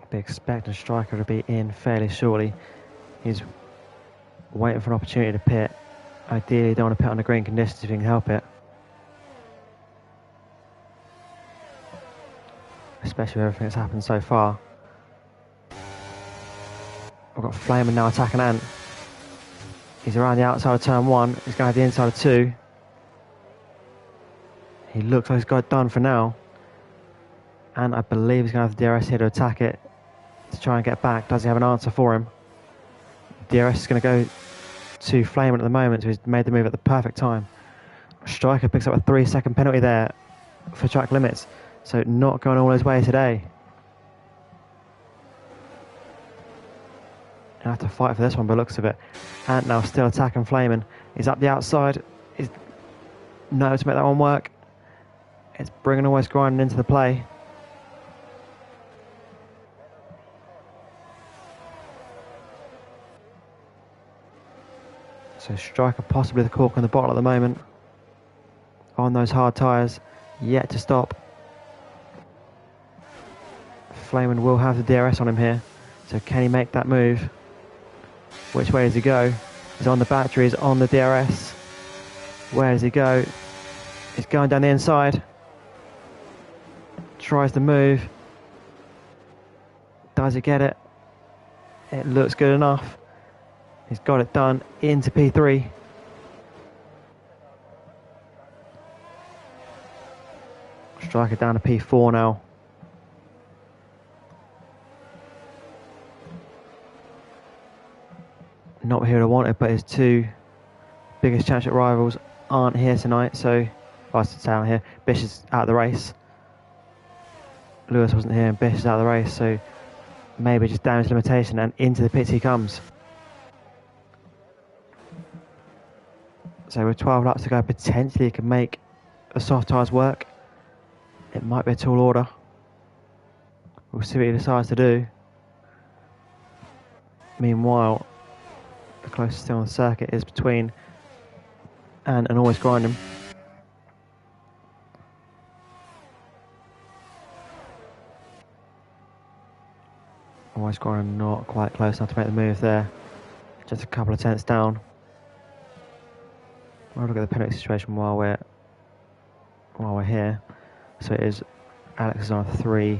Be expecting Striker to be in fairly shortly. He's waiting for an opportunity to pit. Ideally, you don't want to pit on the green conditions if you can help it. Especially with everything that's happened so far. We've got Flamer now attacking Ant. He's around the outside of turn 1. He's going to the inside of 2. He looks like he's got it done for now. And I believe he's going to have the DRS here to attack it, to try and get back. Does he have an answer for him? DRS is going to go to Flamer at the moment, so he's made the move at the perfect time. Striker picks up a 3-second penalty there for track limits, so not going all his way today. He'll have to fight for this one by the looks of it. Ant now still attacking Flamer. He's up the outside. He's no to make that one work. It's bringing Always Grinding into the play. So Striker possibly the cork on the bottle at the moment. On those hard tyres, yet to stop. Flamer will have the DRS on him here. So can he make that move? Which way does he go? He's on the battery, he's on the DRS. Where does he go? He's going down the inside. Tries to move. Does he get it? It looks good enough. He's got it done into P3. Striker down to P4 now. Not who I wanted, but his two biggest championship rivals aren't here tonight, so I should say aren't here. Bish is out of the race. Lewis wasn't here and Bish is out of the race, so maybe just damage limitation, and into the pits he comes. So with 12 laps to go, potentially he can make the soft tyres work. It might be a tall order. We'll see what he decides to do. Meanwhile, the closest thing on the circuit is between Ant and Always Grinding. Always Grinding not quite close enough to make the move there. Just a couple of tenths down. We'll look at the penalty situation while we're here. So it is Alex is on a 3,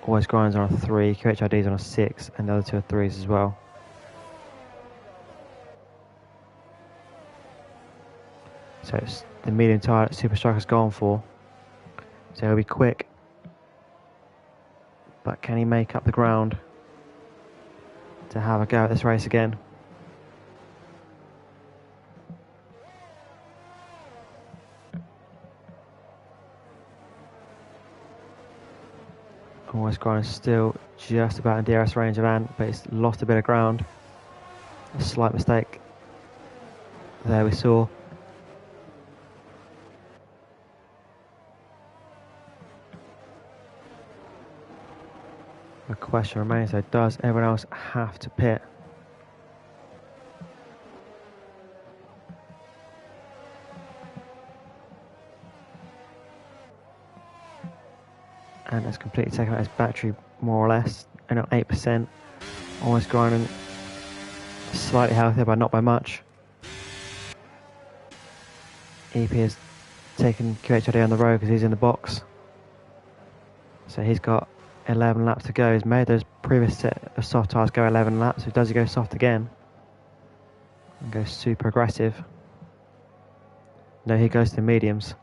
Always Grinding's on a 3, QHID is on a 6, and the other two are 3s as well. So it's the medium tyre that Super Striker's gone for. So he'll be quick. But can he make up the ground to have a go at this race again? Always Grinding still just about in DRS range of Ant, but it's lost a bit of ground. A slight mistake there we saw. The question remains though, does everyone else have to pit? And it's completely taken out his battery more or less, and at 8%. Always Grinding slightly healthier, but not by much. EP has taken QHID on the road because he's in the box. So he's got 11 laps to go. He's made those previous set of soft tyres go 11 laps. So does he go soft again? And go super aggressive? No, he goes to the mediums.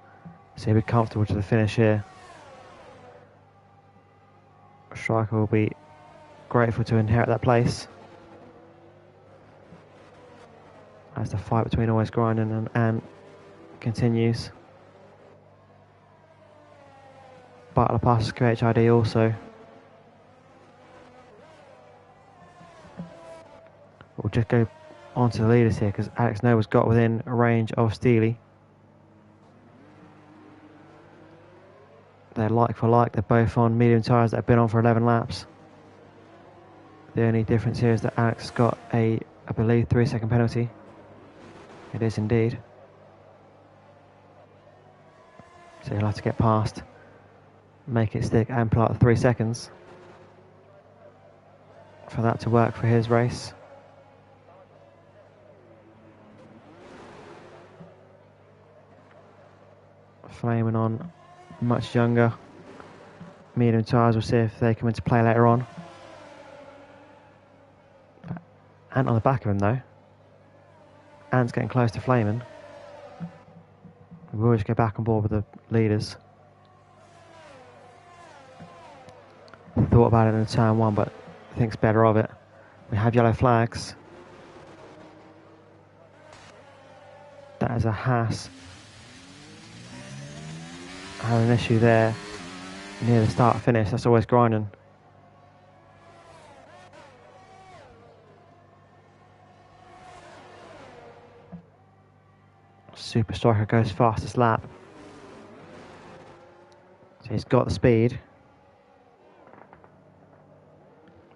So he'll be comfortable to the finish here. Striker will be grateful to inherit that place. As the fight between Always Grinding and Ant continues. Butler passes QHID also. We'll just go on to the leaders here because Alex Noble's got within a range of Steely. They're like for like, they're both on medium tyres that have been on for 11 laps. The only difference here is that Alex got a, I believe, 3-second penalty. It is indeed. So he'll have to get past, make it stick and pull out the 3 seconds for that to work for his race. Flaming on much younger. Medium tyres, we'll see if they come into play later on. Ant on the back of him though. Ant's getting close to Flaming. We'll always go back on board with the leaders. Thought about it in turn one, but thinks better of it. We have yellow flags. That is a Haas. I had an issue there near the start finish. That's always grinding. Super Striker goes fastest lap. So he's got the speed.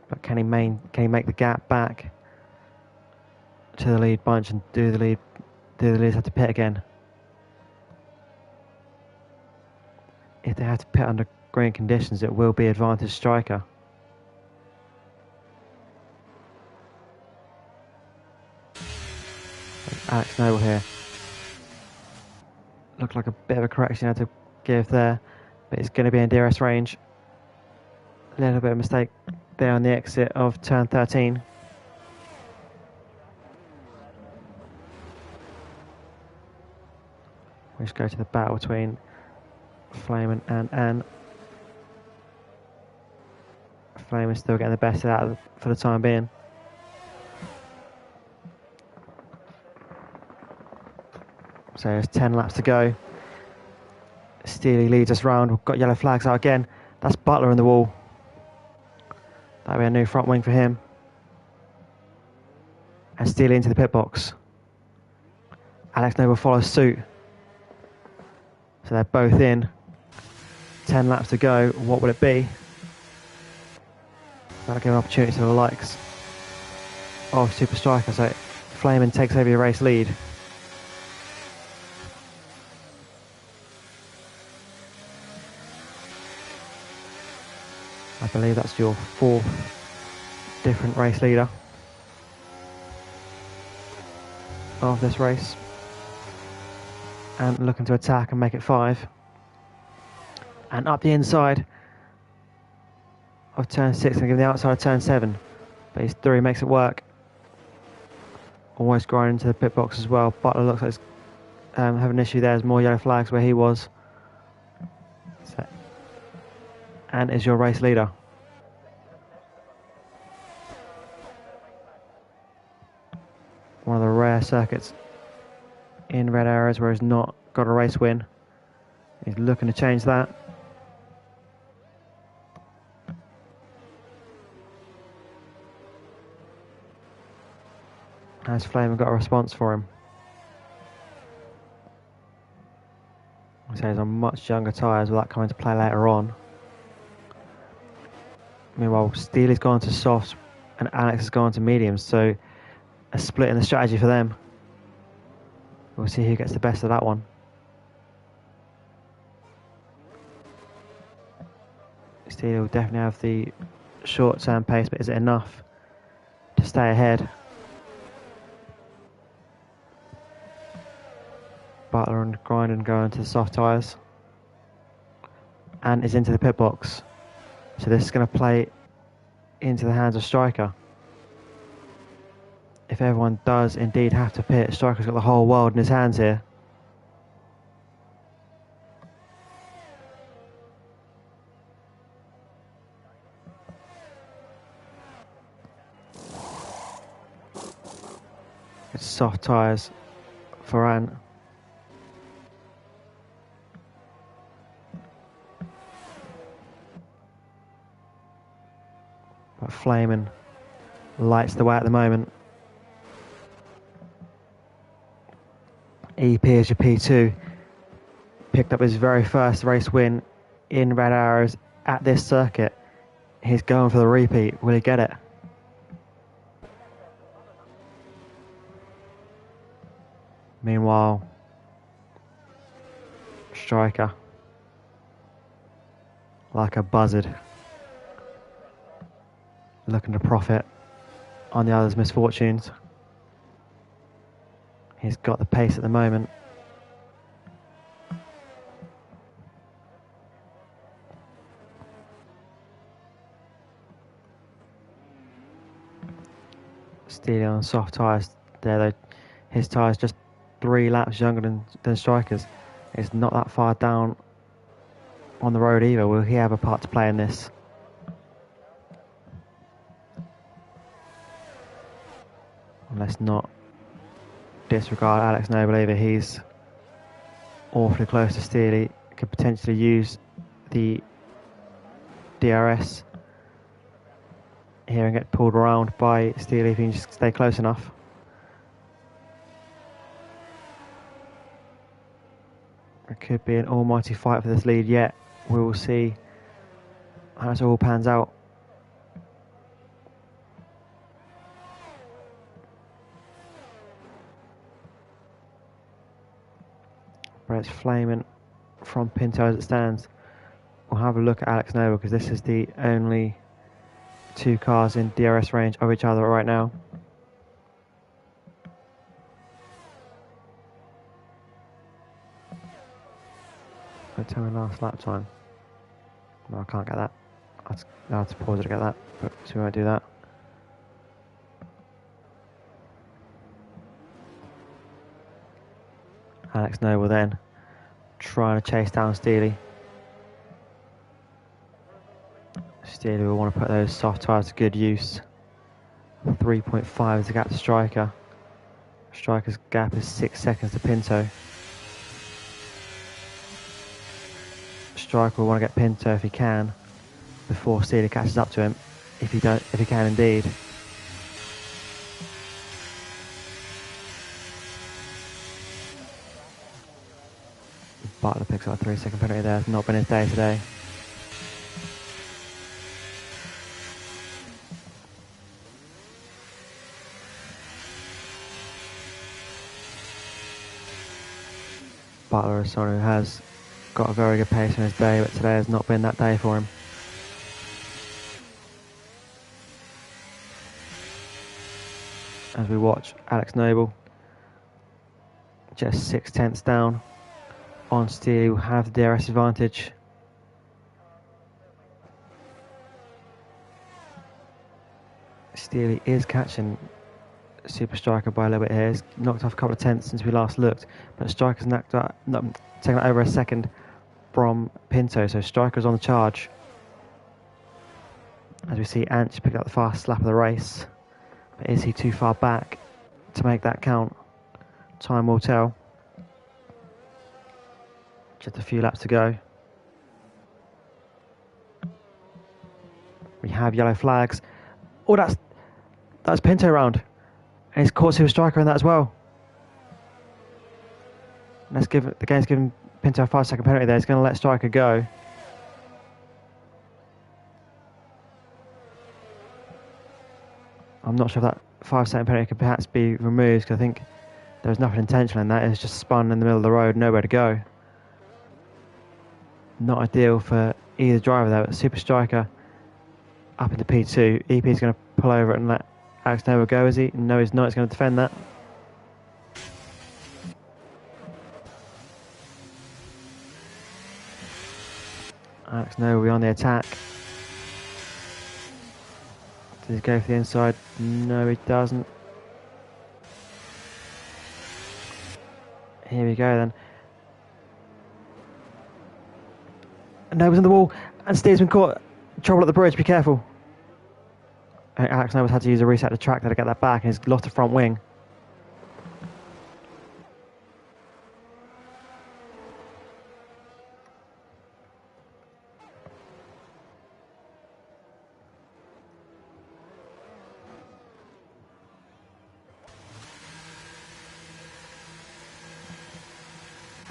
But can he make the gap back to the lead bunch and do the leaders have to pit again? If they have to pit under green conditions, it will be advantage Striker. Alex Noble here. Looked like a bit of a correction he had to give there, but it's going to be in DRS range. A little bit of mistake there on the exit of turn 13. We just go to the battle between Flaming and Anne. Flaming still getting the best out of it for the time being. So there's 10 laps to go. Steely leads us round. We've got yellow flags out again. That's Butler in the wall. That'll be a new front wing for him. And Steely into the pit box. Alex Noble follows suit. So they're both in. 10 laps to go. What will it be? That'll give an opportunity to the likes of Super Striker. So Flaming takes over your race lead. I believe that's your fourth different race leader of this race. And looking to attack and make it 5. And up the inside of turn 6 and give him the outside of turn 7. But he's through, he makes it work. Always grinding into the pit box as well. Butler looks like he's having an issue there. There's more yellow flags where he was. So, and is your race leader. One of the rare circuits in Red Arrows where he's not got a race win. He's looking to change that. Has Flaming got a response for him? So he's on much younger tyres, will that come into play later on? Meanwhile, Steely's gone to softs and Alex has gone to mediums, so a split in the strategy for them. We'll see who gets the best of that one. Steely will definitely have the short-term pace, but is it enough to stay ahead? Butler and Grindon going to the soft tyres. And is into the pit box. So this is going to play into the hands of Striker. If everyone does indeed have to pit, Striker's got the whole world in his hands here. It's soft tyres for Ant. But Flaming lights the way at the moment. EP is your P2. Picked up his very first race win in Red Arrows at this circuit. He's going for the repeat. Will he get it? Meanwhile, Striker, like a buzzard, looking to profit on the other's misfortunes. He's got the pace at the moment. Steely on soft tyres there though. His tyres just 3 laps younger than Striker's. It's not that far down on the road either. Will he have a part to play in this? Let's not disregard Alex Noble either. He's awfully close to Steely. Could potentially use the DRS here and get pulled around by Steely if he can just stay close enough. It could be an almighty fight for this lead yet. We will see how it all pans out. But it's flaming from Pinto as it stands. We'll have a look at Alex Noble because this is the only 2 cars in DRS range of each other right now. Tell me last lap time. No, I can't get that. I'll have to pause it to get that, but so we won't do that. Alex Noble then trying to chase down Steely. Steely will want to put those soft tyres to good use. 3.5 is the gap to Striker. Striker's gap is 6 seconds to Pinto. Striker will want to get Pinto if he can before Steely catches up to him. If he can indeed. Butler picks up a 3-second penalty there. It's not been his day today. Butler is someone who has got a very good pace in his day, but today has not been that day for him. As we watch Alex Noble just 6/10 down on Steely, will have the DRS advantage. Steely is catching Super Striker by a little bit here. He's knocked off a couple of tenths since we last looked, but Striker's taken over a second from Pinto, so Striker's on the charge. As we see, Ant picked up the fastest lap of the race, but is he too far back to make that count? Time will tell. Just a few laps to go. We have yellow flags. Oh, that's Pinto round. And he's caught Super Striker in that as well. The game's giving Pinto a 5-second penalty there. He's going to let Striker go. I'm not sure if that 5-second penalty could perhaps be removed because I think there was nothing intentional in that. It was just spun in the middle of the road, nowhere to go. Not ideal for either driver though. Super Striker up into P2. EP's going to pull over it and let Alex Noble go, is he? No, he's not. He's going to defend that. Alex Noble will be on the attack. Does he go for the inside? No, he doesn't. Here we go then. Noble's in the wall, and Steve's been caught. Trouble at the bridge, be careful. Alex Noble's had to use a reset the track there to get that back, and he's lost the front wing.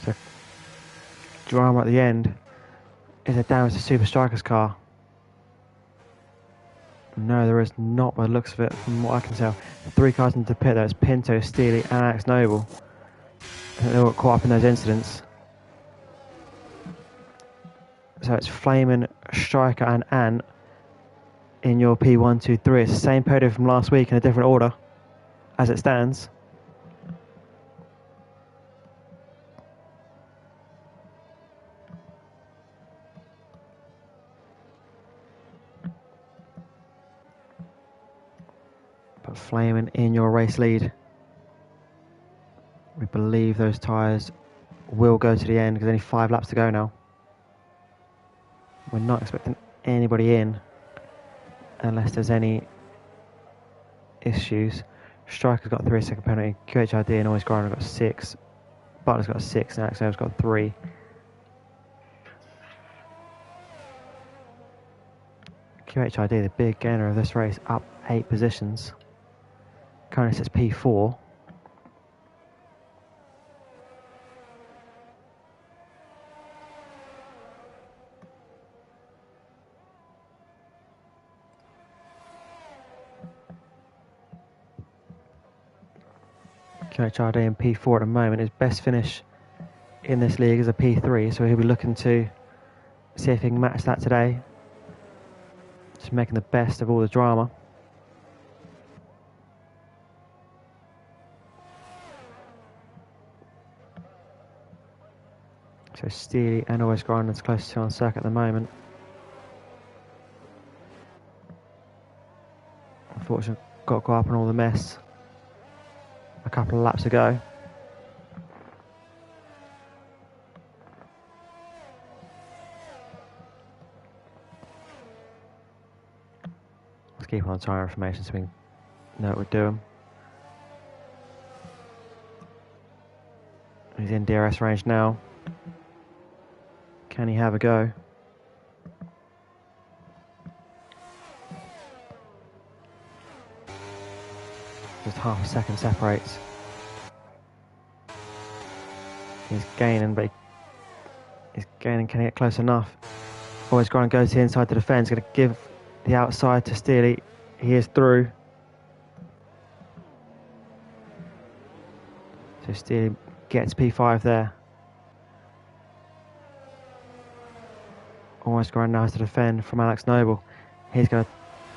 So, drama at the end. Is there damage to Super Striker's car? No, there is not by the looks of it, from what I can tell. 3 cars into the pit, there's Pinto, Steely, and Alex Noble. I think they all got caught up in those incidents. So it's Flaming, Striker, and Ant in your P1, 2, 3. It's the same podium from last week in a different order, as it stands. But Flaming in your race lead. We believe those tyres will go to the end because only 5 laps to go now. We're not expecting anybody in unless there's any issues. Striker's got 3-second penalty. QHID and Always Grinder got 6. Butler's got 6 and Alex Noble's got 3. QHID, the big gainer of this race, up 8 positions. Currently sits P4. QHID in P4 at the moment. His best finish in this league is a P3, so he'll be looking to see if he can match that today. Just making the best of all the drama. So Steely and Always Grinders close to on circuit at the moment. Unfortunately, got to go up on all the mess a couple of laps ago. Let's keep on tyre information so we know what we're doing. He's in DRS range now. Can he have a go? Just half a second separates. He's gaining, but he's gaining. Can he get close enough? Always going to go to the inside to the fence. Going to give the outside to Steely. He is through. So Steely gets P5 there. Almost going now to defend from Alex Noble. He's going to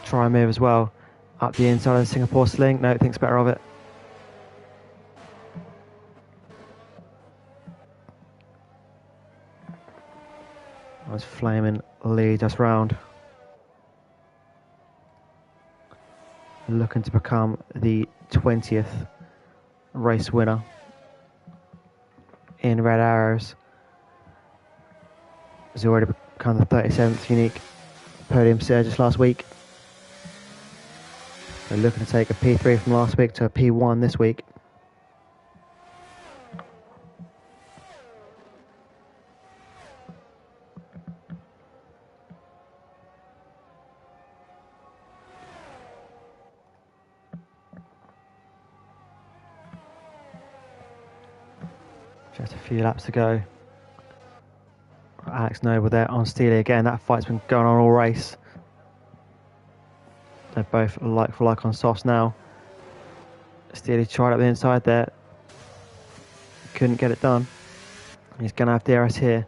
try and move as well. Up the inside of the Singapore Sling. No, thinks better of it. Was Flaming leads us round. Looking to become the 20th race winner in Red Arrows. He's already become the 37th unique podium sitter just last week. We're looking to take a P3 from last week to a P1 this week. Just a few laps to go. Alex Noble there on Steely again. That fight's been going on all race. They're both like for like on softs now. Steely tried up the inside there. Couldn't get it done. He's going to have DRS here.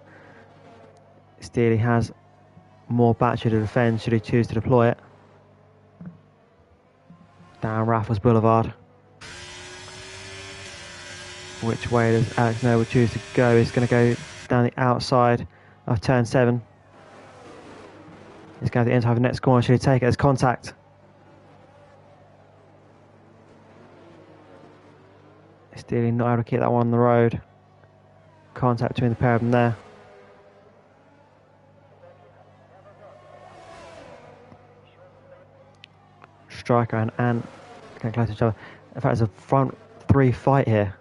Steely has more battery to defend should he choose to deploy it. Down Raffles Boulevard. Which way does Alex Noble choose to go? He's going to go down the outside of turn 7. He's going to the inside of the next corner. Should he take it as contact? Steely not able to keep that one on the road. Contact between the pair of them there. Striker and Ant getting close to each other. In fact, it's a front 3 fight here.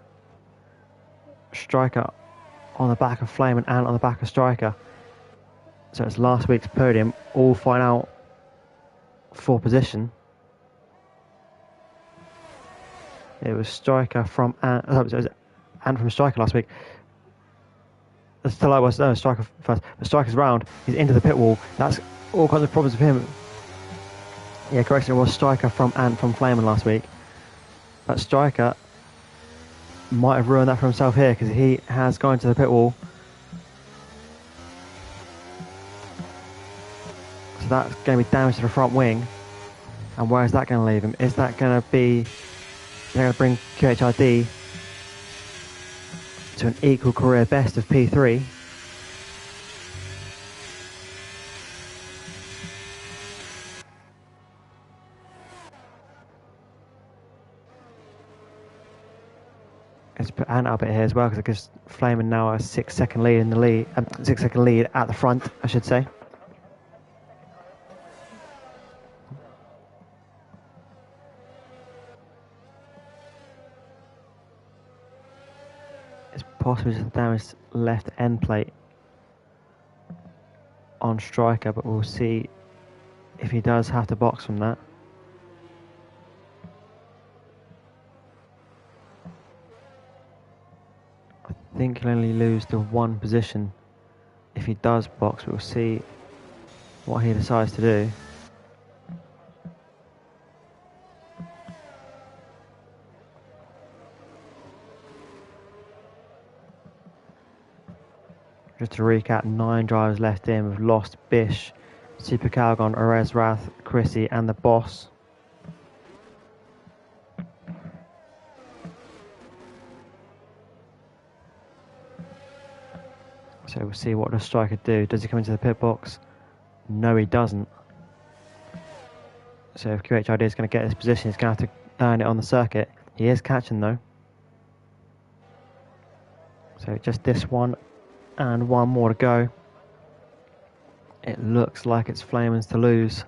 Striker on the back of Flame and Ant on the back of Striker. So it's last week's podium, all fighting out for position. It was Striker from Ant. It was Ant from Striker last week. Still, I was Striker first, but Striker's round. He's into the pit wall. That's all kinds of problems with him. Yeah, correction. It was Striker from Ant from Flamin last week. But Striker might have ruined that for himself here because he has gone to the pit wall. So that's going to be damage to the front wing. And where is that going to leave him? Is that going to be... They're going to bring QHID to an equal career best of P3. Let's put Ant up it here as well because it gives Flamin now a 6-second lead in the lead, 6-second lead at the front, I should say. It's possibly just a damaged left end plate on Striker, but we'll see if he does have to box from that. I think he'll only lose to one position if he does box, but we'll see what he decides to do. Just to recap, 9 drivers left in. We've lost Bish, Super Calgon, Arez Rath, Chrissy and the boss. So we'll see what the Striker do. Does he come into the pit box? No, he doesn't. So if QHID is going to get this position, he's going to have to earn it on the circuit. He is catching though. So just this one and one more to go. It looks like it's Flamin's to lose.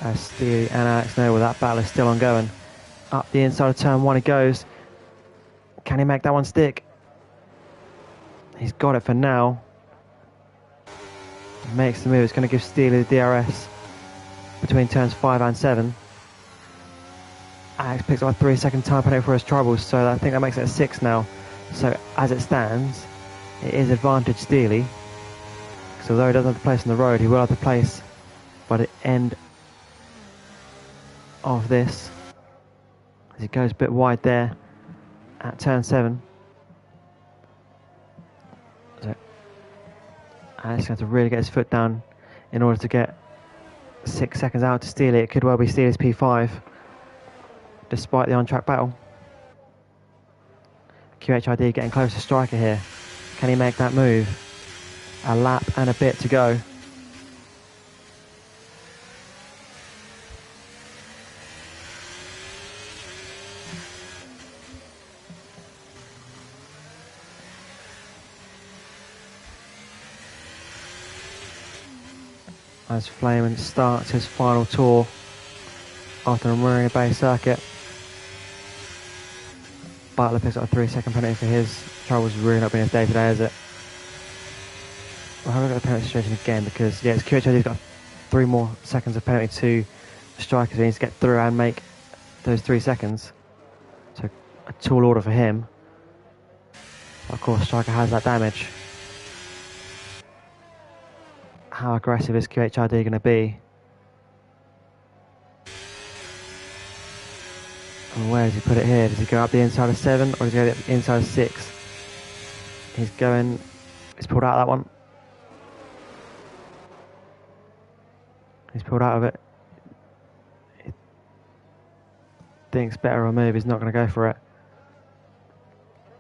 As Steely and Alex know, well, that battle is still ongoing. Up the inside of turn 1 he goes. Can he make that one stick? He's got it for now. Makes the move. It's going to give Steely the DRS between turns 5 and 7. Alex picks up a 3-second time penalty for his troubles, so I think that makes it a 6 now. So as it stands, it is advantage Steely. So although he doesn't have the place on the road, he will have the place by the end of this. As he goes a bit wide there at turn 7. So Alex has to really get his foot down in order to get 6 seconds out to Steely. It could well be Steely's P5 despite the on-track battle. QHID getting close to Striker here. Can he make that move? A lap and a bit to go. As Flamin starts his final tour after the Marina Bay circuit. Butler picks up a 3-second penalty for his troubles. Really not been his day today, is it? We'll have a look at the penalty situation again because, yeah, it's QHID's got 3 more seconds of penalty to the Striker, so he needs to get through and make those 3 seconds. So a tall order for him. But of course, Striker has that damage. How aggressive is QHID going to be? And where does he put it here? Does he go up the inside of 7 or does he go up the inside of 6? He's pulled out of that one. He's pulled out of it. He thinks better of a move, he's not going to go for it.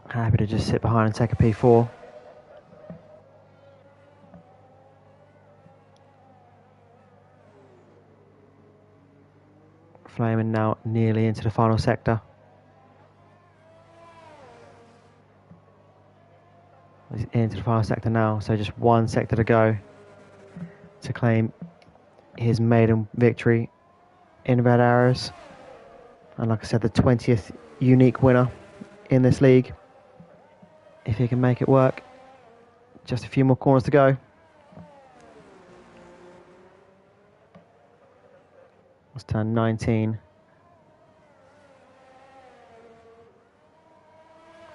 Happy to just sit behind and take a P4. Flamin now nearly into the final sector. He's into the final sector now, so just 1 sector to go to claim his maiden victory in Red Arrows. And like I said, the 20th unique winner in this league. If he can make it work. Just a few more corners to go. It's turn 19.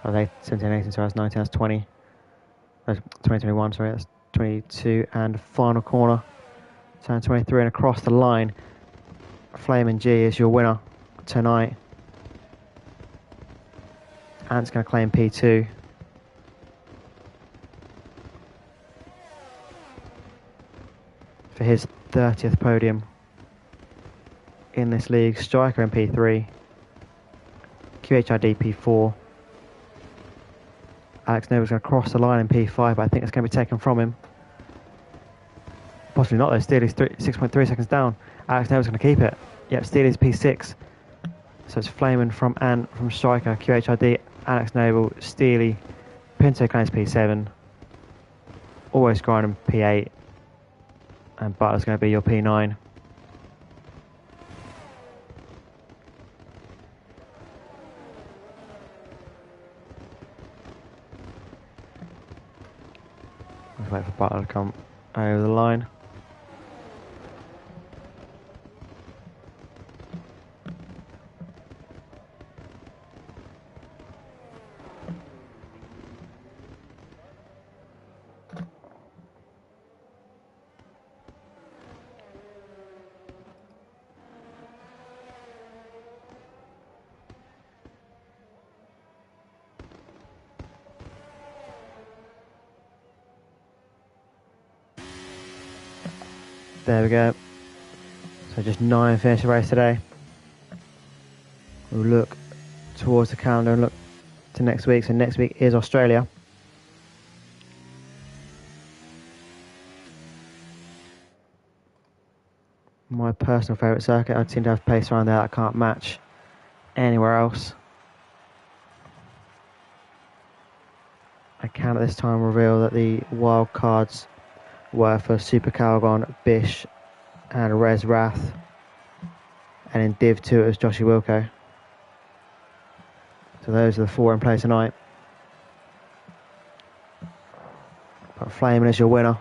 Oh, 17, 18, so that's 19, that's 20. That's 2021, sorry, that's 22. And final corner, turn 23, and across the line, Flamin' G is your winner tonight. Ant's going to claim P2. For his 30th podium in this league. Striker in P3, QHID P4, Alex Noble's going to cross the line in P5, but I think it's going to be taken from him. Possibly not though. Steely's 6.3 seconds down. Alex Noble's going to keep it. Yep, Steely's P6. So it's Flamen from Ant, from Striker, QHID, Alex Noble, Steely, Pinto Claims P7, Always Grinding P8, and Butler's going to be your P9. Let's wait for Butler to come over the line. There we go. So just 9 finish the race today. We'll look towards the calendar and look to next week. So next week is Australia. My personal favourite circuit. I seem to have pace around there that I can't match anywhere else. I can at this time reveal that the wild cards were for Super Calgon, Bish and Rez Rath, and in Div 2 it was Joshy Wilco. So those are the 4 in play tonight. But Flamen is your winner.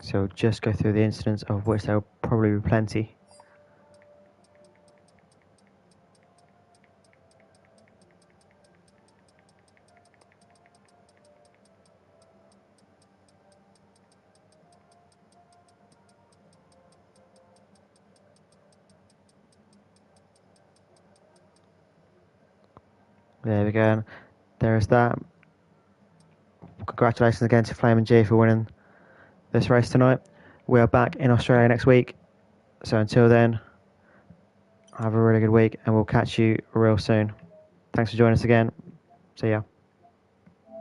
So just go through the incidents, of which there will probably be plenty. There we go. There is that. Congratulations again to Flamen G for winning this race tonight. We are back in Australia next week. So until then, have a really good week and we'll catch you real soon. Thanks for joining us again. See ya.